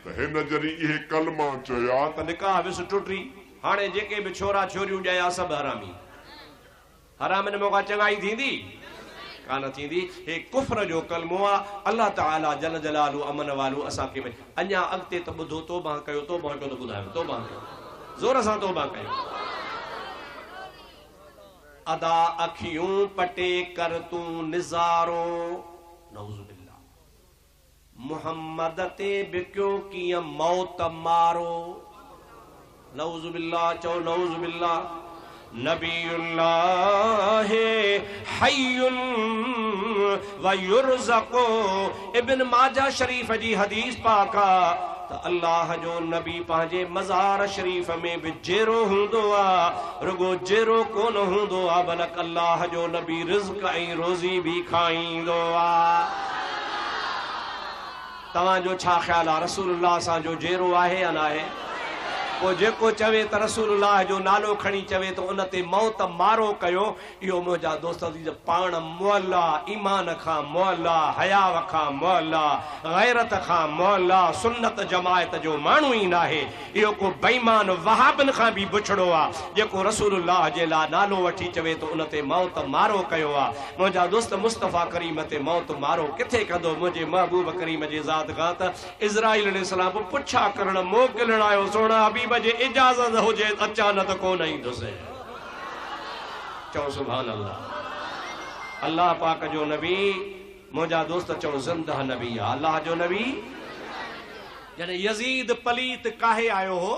त हिन जरी इहे कलमा चया त निकाह विस टुटी। हाणे जेके भी छोरा छोरियूं ॼाया सभु हरामी। हरामनि में का चङाई थींदी कान थींदी। हे कुफ्र जो कलमो आहे। अल्लाह ताला जल जलालु अमन वालू असांखे अञा अॻिते त ॿुधो, तौबा कयो, तौबा कयो त ॿुधायो, तौबा कयो, ज़ोर सां तौबा कयो। अदा अखियूं पटे कर तूं निज़ारो, नऊज़ बिल्लाह। मुहम्मद ते बिकियो कीअं मौत मारो, नऊज़ बिल्लाह। चओ नऊज़ बिल्लाह। नबीउल्लाह हय्युन व युरज़क़ु, इब्न माजा शरीफ जी हदीस पाक आहे त अल्लाह जो नबी पंहिंजे मज़ार शरीफ में भी जेरो हूंदो आहे। रुगो जेरो कोन हूंदो आहे, बल्कि अल्लाह जो नबी रिज़्क़ ऐं रोज़ी भी खाईंदो आहे। तव्हांजो छा ख़्याल आहे? रसूलुल्लाह असांजो जेरो आहे या न आहे? पोइ जेको चवे त रसूलुल्लाह जो नालो खणी चवे त उन ते मौत मारो कयो, इहो मुंहिंजा दोस्त पाण मुअल आहे। ईमान खां मुअल आहे, हयाव खां मुअल आहे, गैरत खां मुअल आहे, सुन्नत जमायत जो माण्हू ई न आहे। इहो को बेईमान वहाबन खां भी बुछड़ो आहे जेको रसूलुल्लाह जे लाइ नालो वठी चवे त उन ते मौत मारो कयो आहे। मुंहिंजा दोस्त, मुस्तफ़ा करीम ते मौत मारो किथे कंदो? मुंहिंजे महबूब करीम जे ज़ात खां त इज़राइल अलैहिस्सलाम पुछा करण मोकिलण आयो, सोना हबीब जे इजाज़त हुजे अचानक कोन ईंदुसि। चओ सुभान अल्लाह। अल्लाह पाक जो नबी, मुंहिंजा दोस्त चओ ज़िंदा नबी आहे। अल्लाह जो नबी जॾहिं यज़ीद पलीत काहे आयो हो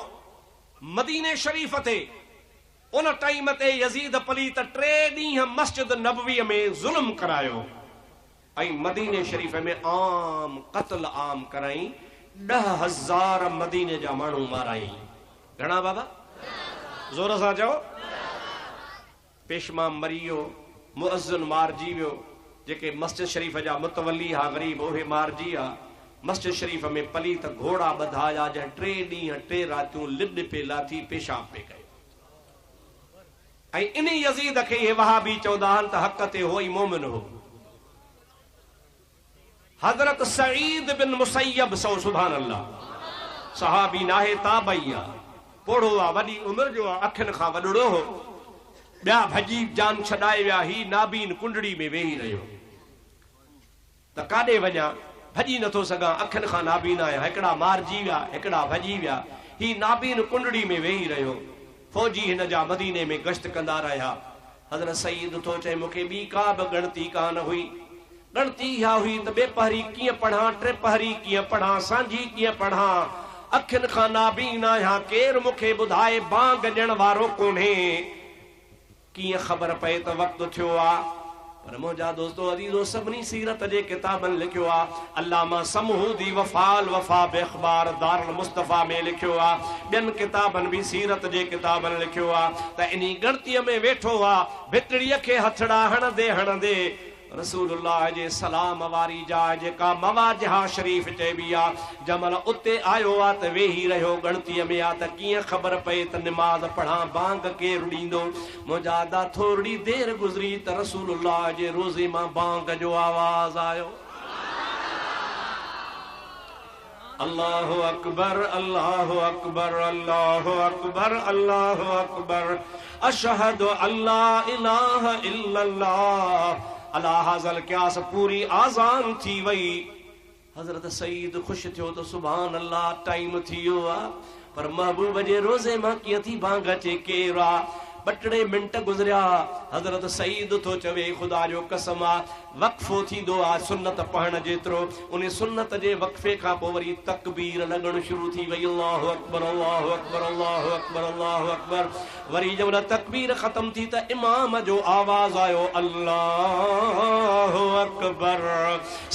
मदीने शरीफ ते, उन टाइम ते यज़ीद पलीत 3 ॾींहं मस्जिद नबवी में ज़ुल्म करायो ऐं मदीने शरीफ में आम क़त्ल आम कराई। 10,000 मदीने जा माण्हू माराई। घणा बाबा? ज़ोर सां चओ। पेशमा मरी वियो, मुअज़्ज़िन मारिजी वियो, जेके मस्जिद शरीफ जा मुतवली हा गरीब उहे मारिजी विया। मस्जिद शरीफ में पलीत घोड़ा ॿधाया, जंहिं 3 ॾींहं 3 रातियूं लिॾ पे लाथी, पेशाब पे कयो। ऐं इन यज़ीद खे इहे वहाबी चवंदा आहिनि त हक़ ते हो ई मोमिन हो। हज़रत सईद बिन मुसय्यब, सौ सुभान अल्लाह, सहाबी नाहे, ताबई आहे, पोड़ो आहे, वॾी उमिरि जो आहे, अखियुनि खां वॾड़ो हो। ॿिया भॼी जान छॾाए विया। ही नाबीन कुंडड़ी में वेही रहियो त काॾे वञा, भॼी नथो सघां, अखियुनि खां नाबीन आहियां। हिकिड़ा मारिजी विया, हिकिड़ा भॼी विया। ही नाबीन कुंडड़ी में वेही रहियो। फौजी हिन जा मदीने में गश्त कंदा रहिया। हज़रत सईद थो चए मूंखे ॿी का बि ॻणती कान हुई। ॻणती इहा हुई त ॿिए पहरी कीअं पढ़ां, 3 पहरी कीअं पढ़ां, सांझी कीअं पढ़ां। अखियुनि खां नाबीन आहियां, केरु मूंखे ॿुधाए, बांग ॾियण वारो कोन्हे। कीअं ख़बर पए त वक़्तु थियो आहे? पर मुंहिंजा दोस्तो अज़ीज़ो, सभिनी सीरत जे किताबनि लिखियो आहे। अल्लामा समहूदी वफ़ाल वफ़ा बेख़बार दारुल मुस्तफ़ा में लिखियो आहे। ॿियनि किताबनि बि सीरत जे किताबनि लिखियो आहे त इन ॻणतीअ में वेठो आहे, भितड़ीअ खे हथड़ा हणंदे हणंदे रसूलुल्लाह जे सलाम वारी जाइ जेका मवाजहा शरीफ चइबी आहे, जमल उते आयो आहे त वेही रहियो ॻणतीअ में आहे त कीअं ख़बर पए त निमाज़ पढ़ां, बांग केरु ॾींदो। मुंहिंजा दा थोरी देरि गुज़री त रसूलुल्लाह जे रोज़े मां बांग जो आवाज़ आयो। अल्लाहु अकबर, अल्लाहु अकबर, अल्लाहु अकबर, अल्लाहु अकबर, अशहदु अल्ला इलाहा इल्लल्लाह, अला हाज़ल क्यास पूरी आज़ान थी वई। हज़रत सईद ख़ुशि थियो तो सुभान अल्लाह टाइम थियो आ, पर महबूब जे रोज़े मां कीअं थी भांग अचे केरु आ। 2-3 मिंट गुज़रिया, हज़रत सईद तो चवे ख़ुदा जो कसम आ वक़्फ़ो थींदो आ सुन्नत पढ़ण जेतिरो, उन सुन्नत जे वक़्फ़े खां पोइ वरी तकबीर लॻण शुरू थी वई। अल्लाहु अकबर अल्लाहु अकबर अल्लाहु अकबर अल्लाहु अकबर। वरी जब तकबीर ख़त्म थी त इमाम जो आवाज़ आयो अल्लाहु अकबर।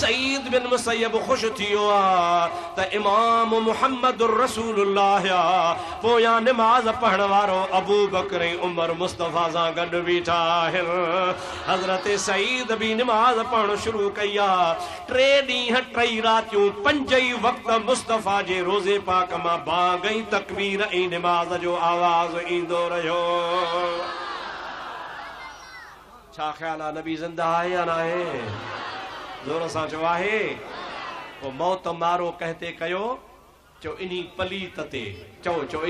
सईद बिन मुसय्यब ख़ुशि थियो आ त इमाम मुहम्मदुर रसूलुल्लाह आ। पोयां निमाज़ पढ़ण वारो अबू बकर ऐं उमर मुस्तफ़ा सां गॾु बीठा आहिनि। हज़रत सईद बि निमाज़ पढ़ण शुरू कई आ। 3 ॾींहं 3 रातियूं 5 ई वक़्त मुस्तफ़ा जे रोज़े पाक मां बांग ऐं तकबीर ऐं निमाज़ जो आवाज़ ईंदो रहियो। छा ख़्याल आहे नबी ज़िंदा आहे या न आहे? ज़ोर सां चओ आहे। पोइ मौत मारो कहते कयो, चो इन्ही पलीत ते, चो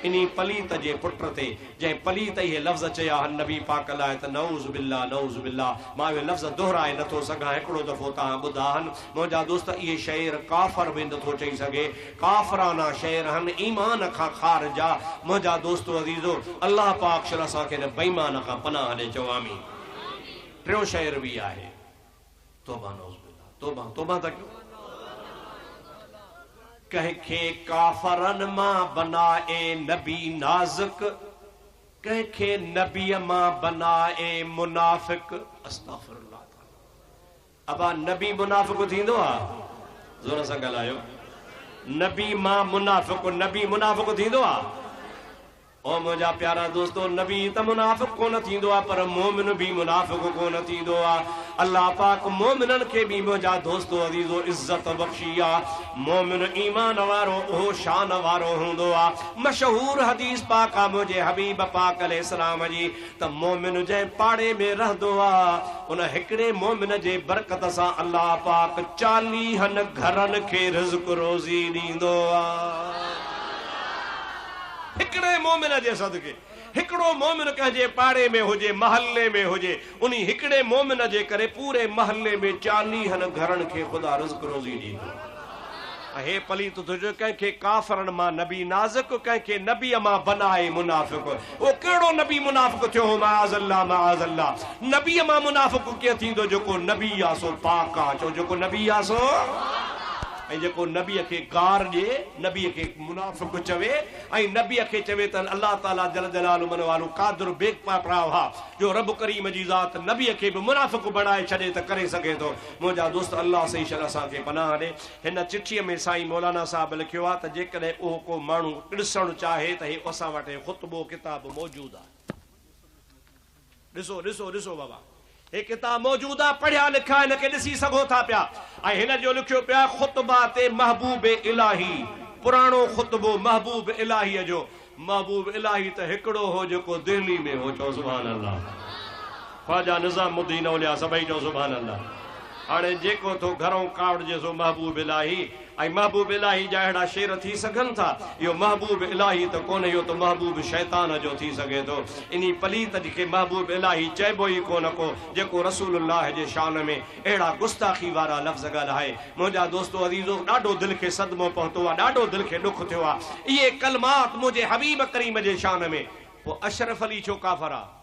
इन्ही पलीत जे पुट ते, जंहिं पलीत इहे लफ़्ज़ चया नबी पाक लाइ त नऊज़ बिल्लाह नऊज़ बिल्लाह। मां इहे लफ़्ज़ दोहराए नथो सघां, हिकिड़ो दफ़ो तव्हां ॿुधानि। मुंहिंजा दोस्त इहे शेर काफ़र बि नथो चई सघे, काफ़राना शेर आहिनि, ईमान खां ख़ारिज आ। मुंहिंजा दोस्तो अज़ीज़ो, अल्लाह पाक शर असांखे न बेईमान खां पनाह ॾे, चओ आमीन। 3 शेर बि आहे, तौबा नऊज़ बिल्लाह, तौबा तौबा त कयो। कंहिंखे काफ़रन मां बनाए नबी नाज़िक, कंहिंखे नबीअ मां बनाए मुनाफ़िक। अस्तग़फिरुल्लाह। अबा नबी मुनाफ़िक थींदो आहे? ज़ोर सां ॻाल्हायो। नबी मां मुनाफ़िक, नबी मुनाफ़िक थींदो आहे? ओ मुंहिंजा प्यारा दोस्तो, नबी त मुनाफ़िक कोन थींदो आहे, पर मोमिन बि मुनाफ़िक कोन थींदो आहे। अल्लाह पाक मोमिननि खे बि मुंहिंजा दोस्तो अज़ीज़ो इज़्ज़त बख़्शी आहे। मोमिन ईमान वारो उहो शान वारो हूंदो आहे। मशहूर हदीस पाक आहे मुंहिंजे हबीब पाक अलैहिस्सलाम जी, त मोमिन जंहिं पाड़े में रहंदो आहे उन हिकिड़े मोमिन जे बरकत सां अल्लाह पाक 40 घरनि खे रिज़्क़ रोज़ी ॾींदो आहे। हिकिड़े मोमिन जे सदके, हिकिड़ो मोमिन कंहिंजे पाड़े में हुजे, महल्ले में हुजे, उन हिकिड़े मोमिन जे करे पूरे महल्ले में 40 घरनि खे ख़ुदा रिज़्क़ रोज़ी ॾींदो। हे पलीत तुझो कंहिंखे काफ़रन मां नबी नाज़िक, कंहिंखे नबीअ मां बनाए मुनाफ़िक। ओ कहिड़ो नबी मुनाफ़िक थियो? माअज़ल्लाह माअज़ल्लाह। नबीअ मां मुनाफ़िक कीअं थींदो? जेको नबी आहे सो पाक आहे। चओ जेको नबी आहे सो, ऐं जेको नबीअ खे गार ॾिए, नबीअ खे मुनाफ़िक चवे, ऐं नबीअ खे चवे त अल्लाह ताला जल जलालु मन वालो क़ादिर बेपराह आहे, जो रब करीम जी ज़ात नबीअ खे बि मुनाफ़िक बणाए छॾे त करे सघे थो। मुंहिंजा दोस्त, अल्लाह सही शल असांखे पनाह ॾे। हिन चिठीअ में साईं मौलाना साहब लिखियो आहे त जेकॾहिं उहो को माण्हू ॾिसणु चाहे त हे असां वटि ख़ुतबो किताब मौजूदु आहे। ॾिसो ॾिसो ॾिसो बाबा, हे किताब मौजूद आहे, पढ़िया लिखा इनखे ॾिसी सघो था पिया। ऐं हिन जो लिखियो पिया ख़ुतबा ते महबूब इलाही, पुराणो ख़ुतबो महबूब इलाहीअ जो। महबूब इलाही त हिकिड़ो हो जेको दिल्ली में हो, चओ सुभान अल्लाह। ख्वाजा निज़ामुद्दीन औलिया सभई चओ सुभान अल्लाह। हाणे जेको थो घरों कावड़जे सो महबूब इलाही। ऐं महबूब इलाही जा अहिड़ा शेर थी सघनि था। इहो महबूब इलाही त कोन, इहो त महबूब शैतान जो थी सघे थो। इन पलीत खे महबूब इलाही चइबो ई कोन को, जेको रसूलुल्लाह जे शान में अहिड़ा गुस्ताखी वारा लफ़्ज़ ॻाल्हाए। मुंहिंजा दोस्तो अज़ीज़ो, ॾाढो दिलि खे सदमो पहुतो आहे, ॾाढो दिलि खे ॾुख थियो आहे। इहे कलमात मुंहिंजे हबीब करीम जे शान में। पोइ अशरफ अली छो काफ़र आहे?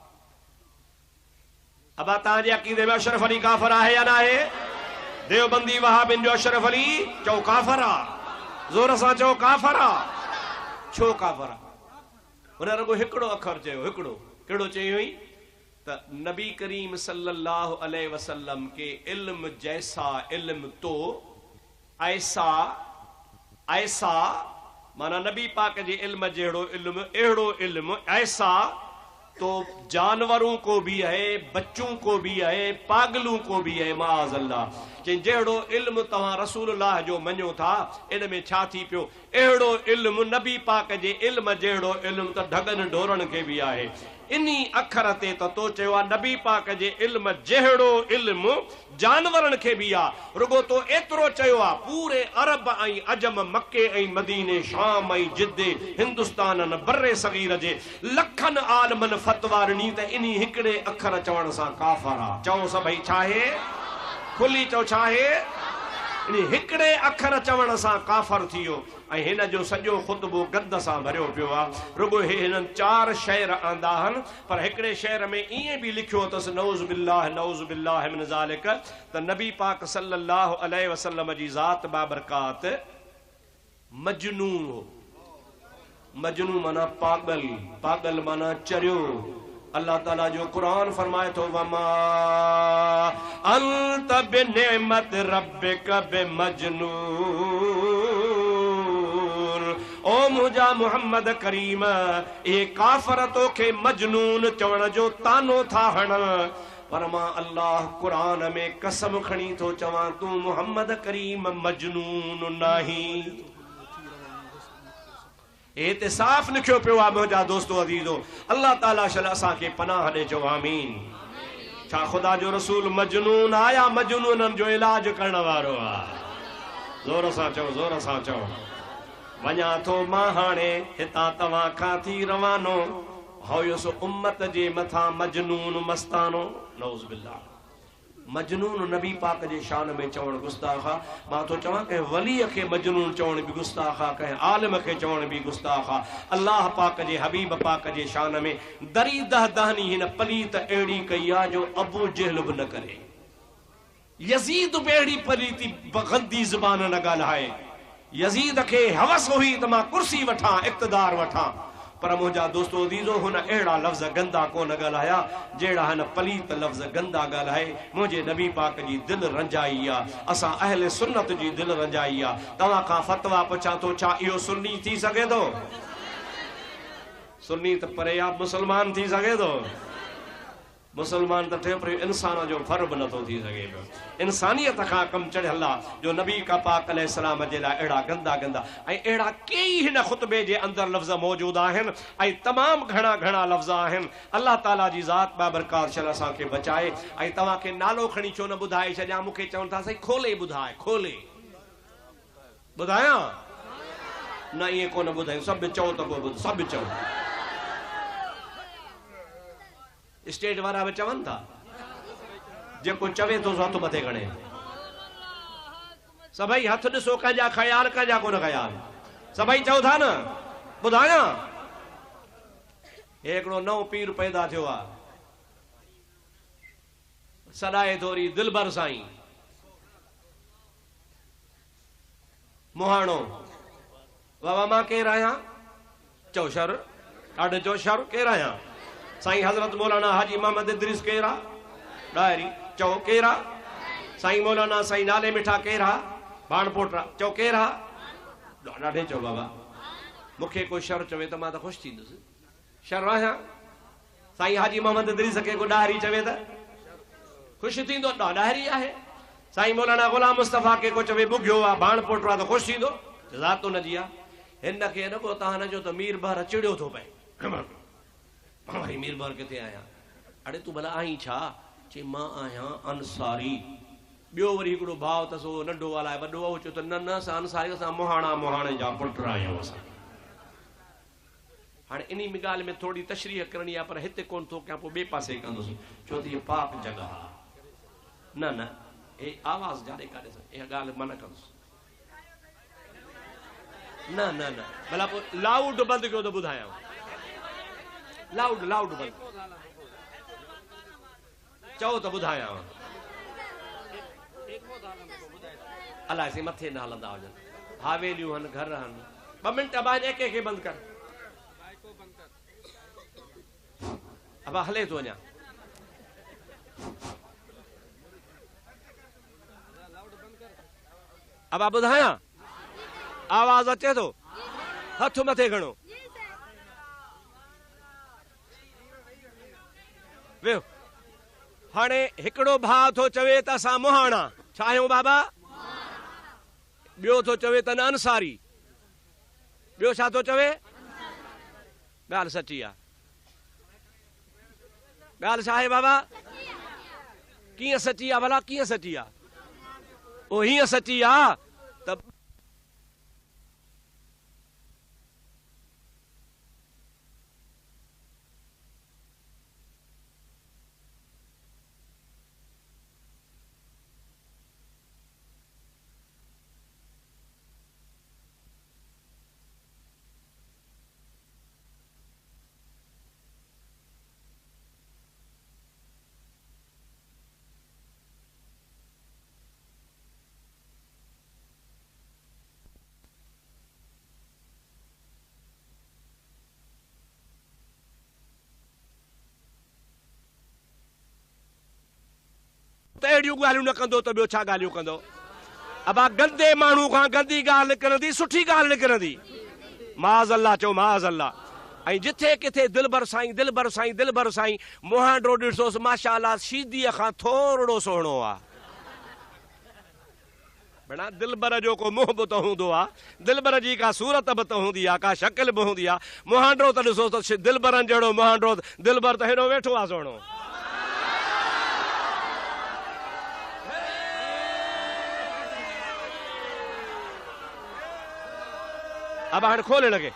अबा तव्हांजे अक़ीदे में अशरफ अली काफ़र आहे या न आहे? देवबंदी वहाबिन जो अशरफ अली चओ काफ़र आहे। ज़ोर सां चओ काफ़र आहे। छो काफ़र आहे? हुन रुगो हिकिड़ो अखर चयो, हिकिड़ो। कहिड़ो चई हुई? त नबी करीम सल्लल्लाहु अलैहि वसल्लम के इल्म जैसा इल्म तो ऐसा ऐसा, माना नबी पाक जे इल्म जहिड़ो इल्म, अहिड़ो इल्म, ऐसा तो जानवरों को भी है, बच्चों को भी है, पागलों को भी है। माअज़ल्लाह। जहिड़ो इल्म तव्हां रसूलुल्लाह जो मञो था, इन में छा थी पियो? अहिड़ो इल्म नबी पाक जे इल्म जहिड़ो इल्म त ढगनि ढोरनि खे बि आहे। इन्ही अखर ते त तो चयो आहे नबी पाक जे इल्म जहिड़ो इल्म जानवरनि खे बि आहे। रुगो तो एतिरो चयो आहे, पूरे अरब ऐं अजम, मके ऐं मदीने, शाम ऐं जिद्दे, हिंदुस्तान बर्रे सगीर जे लखनि आलमनि फतवा ॾिनी त इन्ही हिकिड़े अखर चवण सां काफ़र आहे। चओ सभई छा आहे? खुली चओ छा आहे? इन्ही हिकिड़े अखर चवण सां काफ़र थी वियो। ऐं हिन जो सॼो ख़ुतबो गंद सां भरियो पियो आहे। रुगो हिननि 4 शेर आंदा आहिनि, पर हिकिड़े शेर में ईअं बि लिखियो अथसि नऊज़ बिल्लाह मिन ज़ालिक, त नबी पाक सल्लल्लाहु अलैहि वसल्लम जी ज़ात बाबरकात मजनून हो। मजनू माना पागल, पागल माना चरियो। अल्लाह ताला जो कुरान फरमाए थो वमा अंत बिनिअमत रब्बिक बिमजनून। ओ मुंहिंजा मुहम्मद करीम, ये काफ़र तोखे मजनून चवण जो तानो था हणन, पर मां अल्लाह कुरान में कसम खणी थो चवां तूं मुहम्मद करीम मजनून नाही। ते साफ़ लिखियो पियो आहे मुंहिंजा दोस्तो अज़ीज़ो। अल्लाह ताला शल असांखे पनाह ॾे, चओ आमीन। छा ख़ुदा जो रसूल मजनून आया? मजनूननि जो इलाज करण वारो आहे। ज़ोर सां चओ, ज़ोर सां चओ। वञा थो मां हाणे हितां तव्हां खां थी रवानो, होयुसि उम्मत जे मथां मजनून मस्तानो। नऊज़ बिल्लाह। मजनून नबी पाक जे शान में चवण गुस्ताख आहे। मां तो चवां कंहिं वलीअ खे मजनून चवण भी गुस्ताख आहे, कंहिं आलिम खे चवण भी गुस्ताख आहे। अल्लाह पाक जे हबीब पाक जे शान में दरी दहदानी हिन पलीत अहिड़ी कई आहे जो अबू जहल बि न करे। यज़ीद बि अहिड़ी पलीती गंदी ज़ुबान न ॻाल्हाए। यज़ीद खे हवस हुई त मां कुर्सी वठां, इक़्तिदार वठां, पर मुंहिंजा दोस्तो अज़ीज़ो हुन अहिड़ा लफ़्ज़ गंदा कोन ॻाल्हाया जहिड़ा हिन पलीत लफ़्ज़ गंदा ॻाल्हाए। मुंहिंजे नबी पाक जी दिलि रंजाई आहे, असां अहले सुन्नत जी दिलि रंजाई आहे। तव्हां खां फतवा पुछां थो, छा इहो सुन्नी थी सघे थो? सुन्नी त परे आहे, मुसलमान थी सघे थो? मुसलमान त ठहे पियो, इंसान जो फर बि नथो थी सघे पियो। इंसानियत खां कमु चढ़ियल आहे जो नबी का पाक अलैहिस्सलाम जे लाइ अहिड़ा गंदा गंदा ऐं अहिड़ा कई हिन ख़ुतबे जे अंदरि लफ़्ज़ मौजूदु आहिनि ऐं तमामु घणा घणा लफ़्ज़ आहिनि। अल्लाह ताला जी ज़ात बाबरकात शल असांखे बचाए। ऐं तव्हांखे नालो खणी छो न ॿुधाए छॾियां? मूंखे चवनि था साईं खोले ॿुधाए, खोले ॿुधायां? न ईअं कोन ॿुधायूं, सभु चओ त पोइ ॿुध, सभु चओ। स्टेज वारा बि चवनि था, जेको चवे थो सो हथ मथे खणे। सभई हथ ॾिसो, कंहिंजा ख़याल कंहिंजा कोन ख़याल, सभई चओ था न। ॿुधायां? हिकिड़ो नओं पीर पैदा थियो आहे, सॾाए थोरी दिलबर साईं मुहाणो। बाबा मां केरु आहियां? चओ शर, ॾाढो चओ शर, केरु आहियां? साईं हज़रत मौलाना हाजी मोहम्मद इदरीस केरु आहे? डायरी। चओ केरु आहे? साईं मौलाना साईं नाले मिठा केरु आहे? बाणपोटा। चओ केरु आहे? ॾाढे चओ बाबा। मूंखे कोई शर चवे त मां त ख़ुशि थींदुसि। शर आहियां? साईं हाजी मोहम्मद इदरीस खे को डायरी चवे त ख़ुशि थींदो? डायरी आहे। साईं मौलाना गुलाम मुस्तफ़ा खे को चवे बुघियो आहे, बाणपोटो आहे, त ख़ुशि थींदो? ज़ात उन जी आहे। हिन खे न को तव्हां न जो त मीर ॿार चिड़ियो थो पए। भाई मीर ॿार किथे आहियां? अड़े तूं भला आहीं छा? चई मां आहियां अंसारी। ॿियो वरी हिकिड़ो भाउ अथसि, उहो नंढो वाला वॾो आहे, चयो त न न असां अंसारी, असां मुहाणा मुहाणे जा पुट आहियूं असां। हाणे इन ॻाल्हि में थोरी तशरीह करणी आहे, पर हिते कोन थो कयां, पोइ ॿिए पासे कंदुसि। छो त हीअ पाक जॻह आहे। न न हे आवाज़ जाॾे काॾे इहा ॻाल्हि मां न कंदुसि। न न न भला पोइ लाउड बंदि कयो त ॿुधायां। लाउड लाउड बंदि चओ त ॿुधायां। अलाए सी मथे न हलंदा हुजनि, हावेलियूं आहिनि, घर आहिनि। 2 मिंट बाद एक खे बंदि कर। अब हले थो अञा। अब ॿुधायां? आवाज़ अचे थो? हथ मथे खणो, वेहो। हाणे हिकिड़ो भाउ थो चवे त असां मुहाणा, छा आहियूं बाबा? ॿियो थो चवे त न अंसारी। ॿियो छा थो चवे? ॻाल्हि सची आहे। ॻाल्हि छा आहे बाबा? कीअं सची आहे भला? कीअं सची आहे? ओ हीअं सची आहे त त अहिड़ियूं ॻाल्हियूं न कंदो त ॿियो छा ॻाल्हियूं कंदो। अबा गंदे माण्हू खां गंदी ॻाल्हि निकिरंदी, सुठी ॻाल्हि निकिरंदी। माज़ अल्लाह चओ, माज़ अल्लाह। ऐं जिथे किथे दिलबर साईं, दिलबर साईं, दिलबर साईं, मुहांडो ॾिसोसि माशा अल्लाह सीदीअ खां थोरो सुहिणो आहे। भेणा दिलबर जो को मुंहुं बि त हूंदो आहे, दिलबर जी का सूरत बि त हूंदी आहे, का शकिल बि हूंदी आहे। मुहांडो त ॾिसो त दिलबरनि जहिड़ो मुहांडो, दिलबर त हेॾो वेठो आहे सुहिणो। अब हाणे खोले लॻे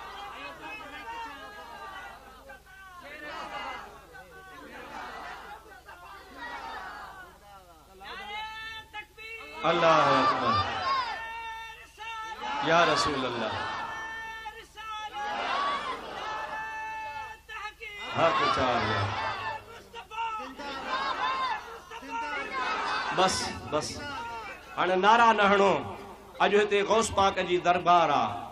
अल्लाह अकबर या रसूल अल्लाह हक चार बस बस हाणे नारा न हणो। अॼु हिते गौस पाक जी दरबार आहे,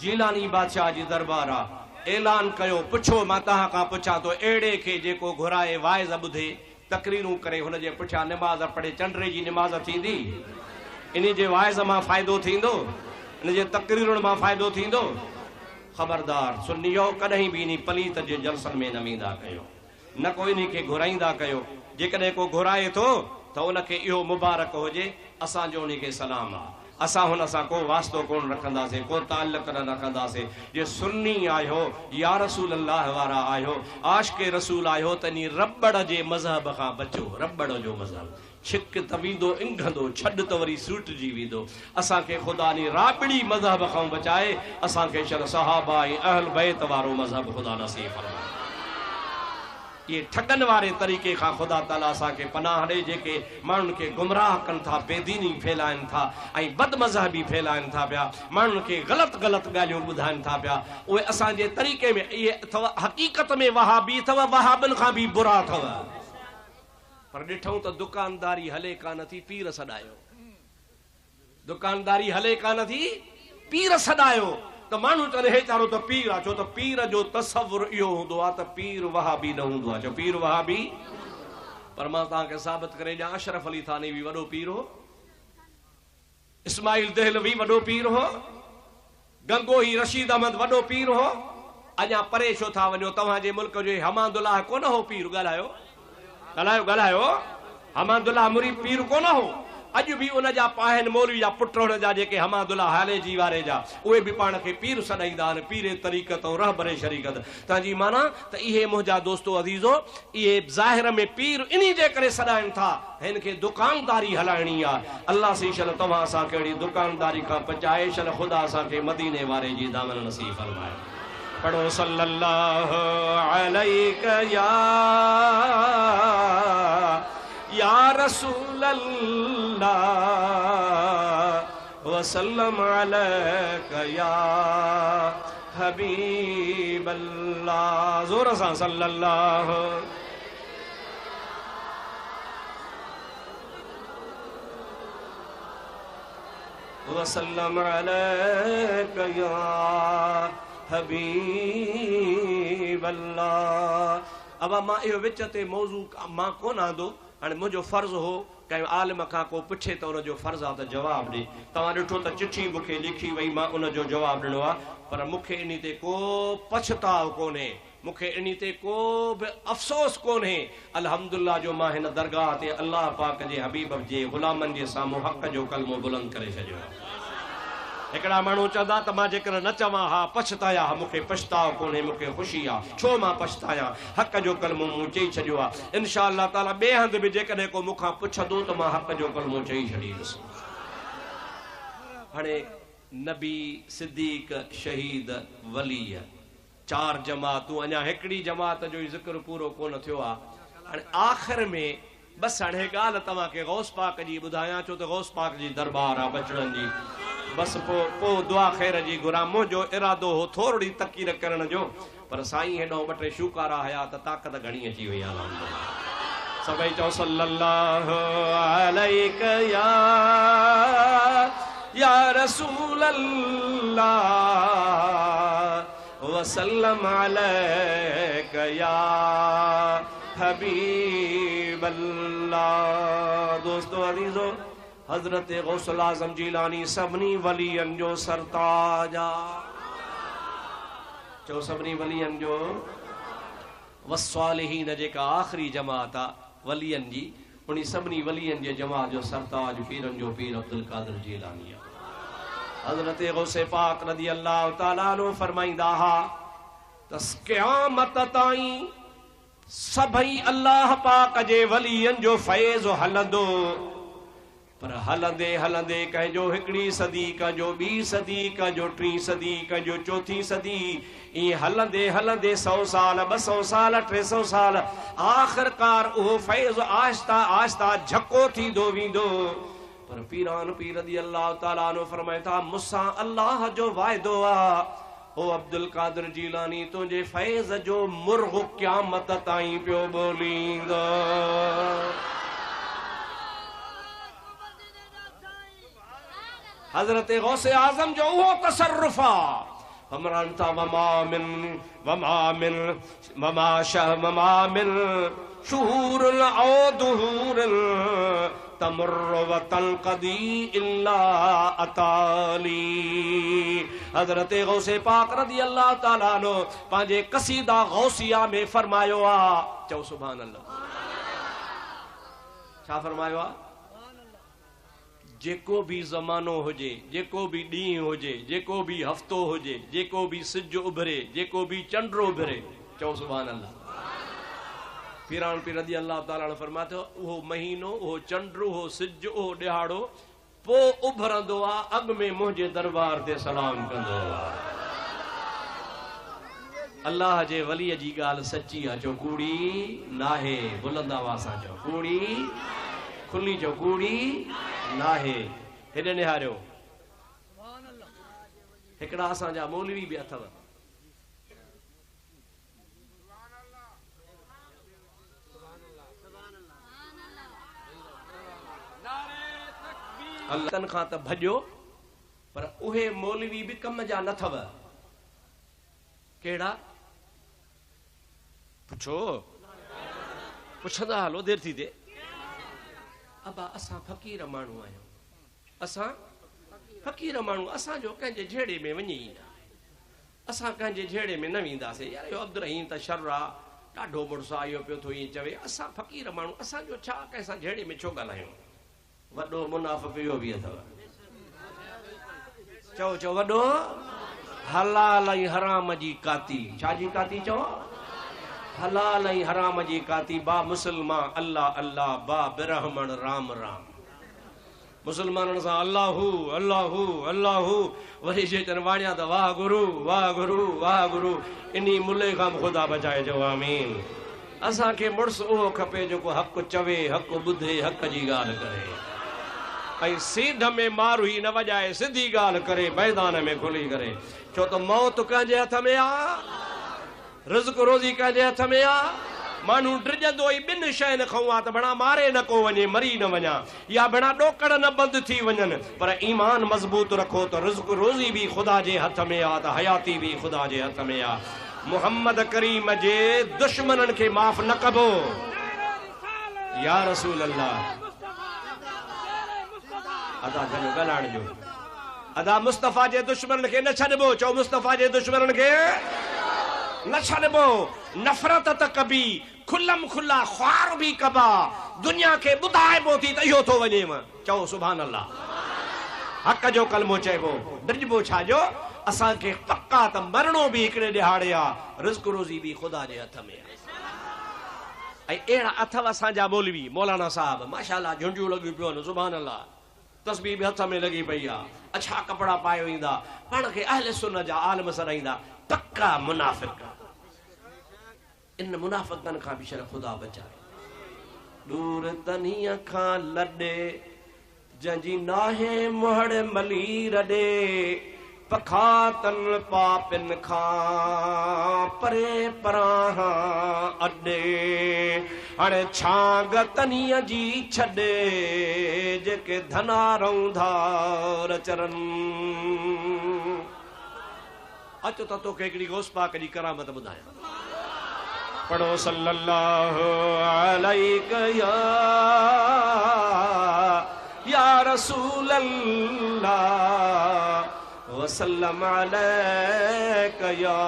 जीलानी बादशाह जी दरबार आहे। ऐलान कयो, पुछो, मां तव्हां खां पुछां थो, अहिड़े खे जेको घुराए वाइज़ ॿुधे, तकरीरूं करे, हुनजे पुठियां निमाज़ पढ़े, चंड्रे जी निमाज़ थींदी, इन जे वाइज़ मां फ़ाइदो थींदो, इन जे तकरीरुनि मां फ़ाइदो थींदो। ख़बरदार सुन्नियो, कॾहिं बि इन पलीत जे जलसनि में न वेंदा कयो, न को इन खे घुराईंदा कयो। जेकॾहिं को घुराए थो त उनखे इहो मुबारक हुजे, असांजो उन खे सलाम आहे, असां हुन सां को वास्तो कोन रखंदासीं, को ताल्लुक़ न रखंदासीं। जे सुन्नी आहियो, या रसूल अल्लाह वारा आहियो, आशिक़े रसूल आहियो, त इन रबड़ जे मज़हब खां बचो। रबड़ जो मज़हब छिक त वेंदो, इंघंदो, छॾ त वरी सूटिजी वेंदो। असांखे ख़ुदा नी राबड़ी मज़हब खां बचाए, असांखे शर सहाबा ऐं अहल बैत वारो मज़हब ख़ुदा नसीब फरमाए। ये ठगन वारे तरीक़े खां ख़ुदा ताला असांखे पनाह ॾे, जेके माण्हुनि खे गुमराह कनि था, बेदीनी फैलाइनि था ऐं बद मज़हबी फैलाइनि था पिया, माण्हुनि खे ग़लति ग़लति ॻाल्हियूं ॿुधाइनि था पिया। उहे असांजे तरीक़े में इहे अथव, हक़ीक़त में वहाबी अथव, वहाबियुनि खां बि बुरा अथव। पर ॾिठूं त दुकानदारी हले कान थी, पीर सॾायो। दुकानदारी हले कान थी, पीर सॾायो। त माण्हू चवनि हे चारो त पीर आहे, छो त पीर जो तसवुर इहो हूंदो आहे त पीर वहाबी न हूंदो आहे। छो पीर वहाबी? पर मां तव्हांखे साबित करे ॾियां, अशरफ अली थानवी वॾो पीर हो, इस्माइल देहलवी वॾो पीर हो, गंगोही रशीद अहमद वॾो पीर हो। अञा परे छो था वञो? तव्हांजे मुल्क जो हमादुल्लाह कोन हो पीर? ॻाल्हायो ॻाल्हायो ॻाल्हायो, हमादुल्लाह मुरीद पीर कोन हो? अॼु बि उन जा पाहिन मौलवी जा पुट हुन जा जेके हमादुल्लाह हाले जी वारे जा, उहे बि पाण खे पीर सॾाईंदा आहिनि, पीरे तरीक़त ऐं रहबरे शरीकत। तव्हांजी माना त इहे मुंहिंजा दोस्तो अज़ीज़ो, इहे ज़ाहिर में पीर इन्ही जे करे सॾाइनि था, हिन खे दुकानदारी हलाइणी आहे। अल्लाह सी शल तव्हां असांखे अहिड़ी दुकानदारी खां बचाए शल, ख़ुदा असांखे मदीने वारे जी दामन नसीब फरमाए। पढ़ो सल्लल्लाहु अलैहि या रसूल अल्लाह वसल्लम अलैका या हबीब अल्लाह। जोर सां सल्लल्लाहु वसल्लम अलैका या हबीब अल्लाह। अब मां इहो विच ते मौज़ू मां कोन आंदो, हाणे मुंहिंजो फ़र्ज़ु हो कंहिं आलिम खां को पुछे त उनजो फ़र्ज़ु आहे त जवाबु ॾे। तव्हां ॾिठो त चिठी मूंखे लिखी वई, मां उनजो जवाबु ॾिनो आहे, पर मूंखे इन ते को पछताव कोन्हे, मूंखे इन ते को बि अफ़सोस कोन्हे। अल्हम्दुलिल्लाह जो मां हिन दरगाह ते अल्लाह पाक जे हबीब जे ग़ुलामनि जे साम्हूं हक़ जो कलमो बुलंद करे छॾियो। हिकिड़ा माण्हू चवंदा त मां जेकर न चवां हा पछताया, मूंखे पछताव कोन्हे, मूंखे ख़ुशी आहे। छो मां पछताया? हक़ जो कलमो मूं चई छॾियो आहे। इंशा अल्लाह ताला ॿिए हंधि बि जेकॾहिं को मूंखां पुछंदो त मां हक़ जो कलमो चई छॾींदुसि। हाणे नबी, सिद्दीक़, शहीद, वली, चार जमातूं, अञा हिकिड़ी जमात जो ई ज़िक्र पूरो कोन थियो आहे। हाणे आख़िर में बसि हाणे हिकु ॻाल्हि तव्हांखे गौस पाक जी ॿुधायां, छो त गौस पाक जी दरबार आहे बचड़नि जी। बसि पोइ दुआ ख़ैर जी घुरां। मुंहिंजो इरादो हो थोरी तकीर करण जो, पर साईं हेॾो ॿ टे शुकारा हया त ताक़त घणी अची वई आहे। सभई चओ सल्लल्लाहु अलैका या रसूल अल्लाह वसल्लम अलैका या हबीब अल्लाह। दोस्तों अज़ीज़ो, हज़रत गौसुल आज़म जीलानी सभिनी वलियन जो सरताज आ। चो सभिनी वलियन जो वस्सालिहीन जेका आख़िरी जमात आ वलियन जी, उन सभिनी वलियन जे जमात जो सरताज पीरन जो पीर अब्दुल कादिर जीलानी आ। हज़रत गौसे पाक रज़ी अल्लाह ताला अन्हु फरमाईंदा हा त क़यामत ताईं सभई अल्लाह पाक जे वलियन जो फैज़ हलंदो, पर हलंदे हलंदे कंहिंजो हिकिड़ी सदी, कंहिंजो ॿी सदी, कंहिंजो टीं सदी, कंहिंजो चौथी सदी, ईअं हलंदे हलंदे 100 साल 200 साल 300 साल, आख़िरकार उहो फैज़ आहिस्ता आहिस्ता झको थींदो वेंदो। पर पीरान पीर रज़ी अल्लाह ताला अन्हु फरमाए था मूंसां अल्लाह जो वाइदो आ, ओ अब्दुल कादिर जीलानी तुंहिंजे फैज़ जो मुर्ग़ क़यामत ताईं पियो ॿोलींदो। हज़रत गौसे आज़म जो उहो तसर्रुफ़ आ। हमरान था वमा मिन शुहूरुन औ दुहूरुन तमुर्रु व तनक़दी इल्ला अताली। हज़रत गौसे पाक रज़ी अल्लाह ताला अन्हु पंहिंजे क़सीदा गौसिया में फरमायो आ, चओ सुभान अल्लाह। छा फरमायो आ? जेको भी ज़मानो हुजे, जेको भी ॾींहुं हुजे, जेको भी हफ़्तो हुजे, जेको भी सिज उभरे, जेको भी चंड उभरे, चओ सुभान अल्लाह। पीरान पीर रज़ी अल्लाह ताला ने फरमाया तो उहो महीनो, उहो चंड, उहो सिज, उहो ॾिहाड़ो पो उभरंदो आ, अॻ में मुंहिंजे दरबार ते सलाम कंदो आ। अल्लाह जे वलीअ जी ॻाल्हि सची आहे, चो कूड़ी नाहे। बुलंद आवाज़ सां चओ कूड़ी, खुली चो कूड़ी नाहे। हेॾे निहारियो, हिकिड़ा असांजा मौलवी बि अथव, अल्लाह खां त भॼो, पर उहे मौलवी बि कम जा न अथव। कहिड़ा? पुछो, पुछंदा हलो, देर थी थिए। अबा असां फ़क़ीर माण्हू आहियूं, असां फ़क़ीर माण्हू, असांजो कंहिंजे झेड़े में वञी न, असां कंहिंजे झेड़े में न वेंदासीं। यार इहो अब्दुल रहीम त शर्र आहे, ॾाढो मुड़ुसु आहे, इहो पियो थो ईअं चवे। असां फ़क़ीर माण्हू, असांजो छा कंहिंसां झेड़े में छो ॻाल्हायूं? वॾो मुनाफ़िक़ इहो बि अथव। चओ चओ वॾो हलाल ऐं हराम जी काती। छा जी काती चओ? हलाल ऐं हराम जी काती। बा मुसलमान अल्लाह अल्लाह, बा ब्राह्मण राम राम। मुसलमाननि सां अल्लाहू अल्लाहू अल्लाहू, वरी जे चन वाणिया त वाह गुरु वाह गुरु वाह गुरु। इन्ही मुल्ले खां ख़ुदा बचाए जो आमीन। असांखे मुड़ुसु उहो खपे जेको हक़ चवे, हक़ ॿुधे, हक़ जी ॻाल्हि करे, ऐं सीध में मारू ई न वॼाए, सिधी ॻाल्हि करे, मैदान में खुली करे। छो त मौत कंहिंजे हथ में आ, रिज़्क़ रोज़ी कंहिंजे हथ में आ। माण्हू ड्रिजंदो ई ॿिनि शयुनि खां आ त भणा मारे न को वञे, मरी न वञा, या भणा ॾोकड़ न बंदि थी वञनि, पर ईमान मज़बूत रखो त रिज़्क़ रोज़ी बि ख़ुदा जे हथ में आ, त हयाती बि ख़ुदा जे हथ में आ। मुहम्मद करीम जे दुश्मननि खे माफ़ न कबो। या रसूल अल्लाह, अदा जन ॻाल्हाइण जो, अदा मुस्तफ़ा जे दुश्मननि खे न छॾिबो। चओ मुस्तफ़ा जे दुश्मननि खे न छॾिबो। नफ़रत त कबी, खुलम खुला ख़्वार बि कबा, दुनिया खे ॿुधाइबो थी त इहो थो वञेव। चओ सुभान अल्लाह। हक़ जो कलमो चइबो, ड्रिजबो छाजो? असांखे पक्का त मरणो बि हिकिड़े ॾिहाड़े आहे, रिज़्क़ रोज़ी बि ख़ुदा जे हथ में आहे। ऐं अहिड़ा अथव असांजा मौलवी, मौलाना साहब माशाअल्लाह, झुंडियूं लॻियूं पियूं आहिनि, सुभान अल्लाह, तस्बीह बि हथ में लॻी पई आहे, अच्छा कपिड़ा पाए ईंदा, पाण खे अहले सुन्नत जा आलिम सॾाईंदा, पक्का मुनाफ़िक़। इन मुनाफ़िक़नि खां बि शर ख़ुदा बचाए। दूर तनीअ खां लॾे जंहिंजी नाहे मुहड़ मली रॾे, पखातन पापिन खां परे परां अॾे। हाणे छांग तनीअ जी छॾे जेके धना रौंधार चरनि। अचो त तोखे हिकिड़ी गौस पाक जी करामत ॿुधायां। पढ़ो सल्लल्लाहु अलैहि या रसूल अल्लाह वसल्लम अलैका या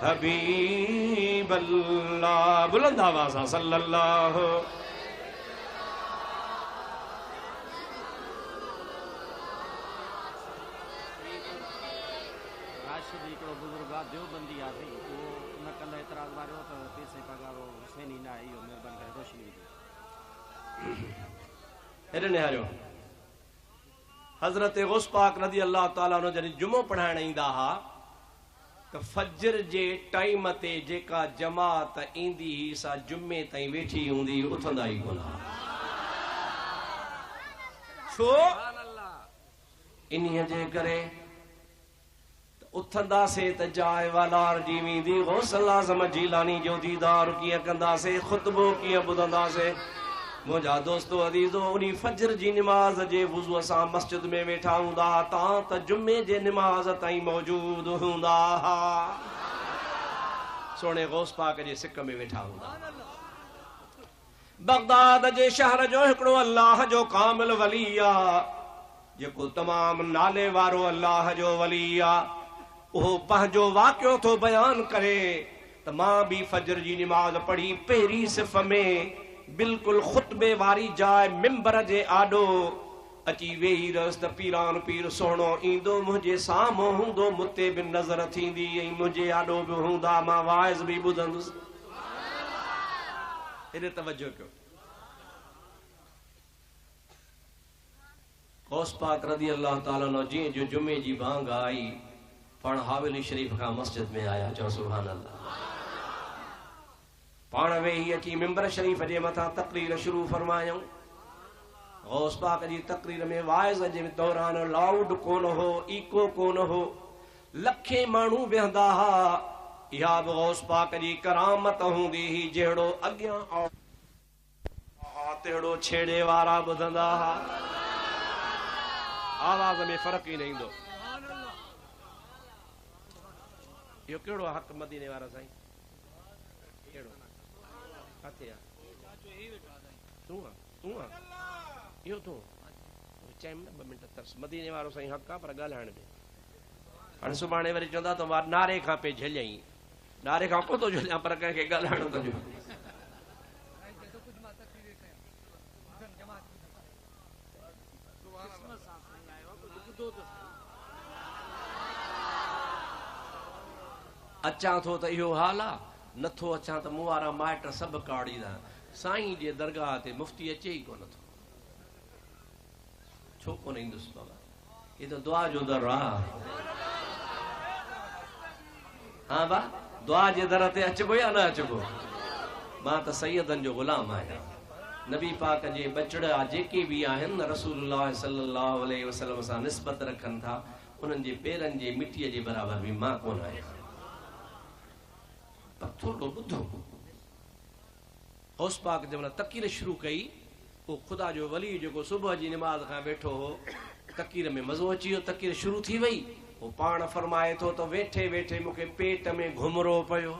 हबीब अल्लाह। बुलंद आवाज़ सल्लल्लाहु। हजरत गौस पाक रज़ी अल्लाह ताला अन्हु जॾहिं जुमो पढ़ाइण ईंदा हा त फजर जे टाइम ते जेका जमात ईंदी ही सा जुमे ताईं वेठी हूंदी, उथंदा ई कोन। छो? इन्हीअ जे करे उथंदासीं त जाए वालार जी वेंदी, गौस आज़म जीलानी जो दीदार कीअं कंदासीं, खुतबो कीअं ॿुधंदासीं। मुंहिंजा दोस्तो अज़ीज़ो, उन फजर जी निमाज़ जे वुज़ू सां मस्जिद में वेठा हूंदा, तव्हां त जुमे जे निमाज़ ताईं मौजूद हूंदा। सोने गौस पाक जे सिक में वेठा हूंदा। बगदाद जे शहर जो हिकिड़ो अल्लाह जो कामिल वली आहे, जेको तमाम नाले वारो अल्लाह जो वली आहे। उहो पंहिंजो वाक़ियो थो बयान करे त मां बि फजर जी निमाज़ पढ़ी पहिरीं सिफ़ में बिल्कुल खुतबे वारी जाए मिंबर जे आडो अची वेही रस त पीरान पीर सोहणो ईंदो, मुंहिंजे साम्हूं हूंदो, मुते बि नज़र थींदी, ऐं मुंहिंजे आडो बि हूंदा, मां वाइज़ बि ॿुधंदुसि। हेॾे तवजो कयो। गौस पाक रज़ी अल्लाह ताला अन्हु जीअं जो जुमे जी बांग आई, पाण हावेली शरीफ खां मस्जिद में आया। चओ सुभान अल्लाह। पाण वेही अची मिंबर शरीफ जे मथां तकरीर शुरू फरमायूं। गौस पाक जी तकरीर में वाइज़ जे दौरान लाउड कोन हो, इको कोन हो, लखे माण्हू वेहंदा हा। इहा बि गौस पाक जी करामत हूंदी ही, जहिड़ो अॻियां तहिड़ो छेड़े वारा ॿुधंदा हा। आवाज़ में फ़र्क़ु ई न ईंदो। इहो कहिड़ो हक़ मदीने वारा साईं? कहिड़ो किथे आहे? तूं आहे? तूं आहे? इहो तूं चए न 2 मिंट तरस। मदीने वारो साईं हक़ आहे, पर ॻाल्हाइण ॾे। हाणे सुभाणे वरी चवंदा त मां नारे खां पे झलियईं, नारे खां कोन थो झलियां, पर कंहिंखे ॻाल्हाइणो थो ॾियो। अचां थो त इहो हाल आहे, नथो अचां त मूं वारा माइट सभु काढ़ींदा। साईं जे दरगाह ते मुफ़्ती अचे ई कोन थो। छो कोन ईंदुसि बाबा? ये तो दुआ जो दर आहे। हाँ बा, दुआ जे दर ते अचबो या न अचबो? मां त सैयदनि जो ग़ुलाम आहियां। नबी पाक जे बचड़ा जेके बि आहिनि, रसूलुल्लाह सल्लल्लाहु अलैहि वसल्लम सां निस्बत रखनि था, उन्हनि जे पेरनि जे मिटीअ जे बराबर बि मां कोन आहियां। पर थोड़ो ॿुधो। गौस पाक जंहिं महिल तकीर शुरू कई, वो खुदा जो वली जेको सुबुह जी निमाज़ खां वेठो हो, तकीर में मज़ो अची वियो। तकीर शुरू थी वई, वो पाण फरमाए थो त वेठे वेठे मूंखे पेट में घुमरो पियो।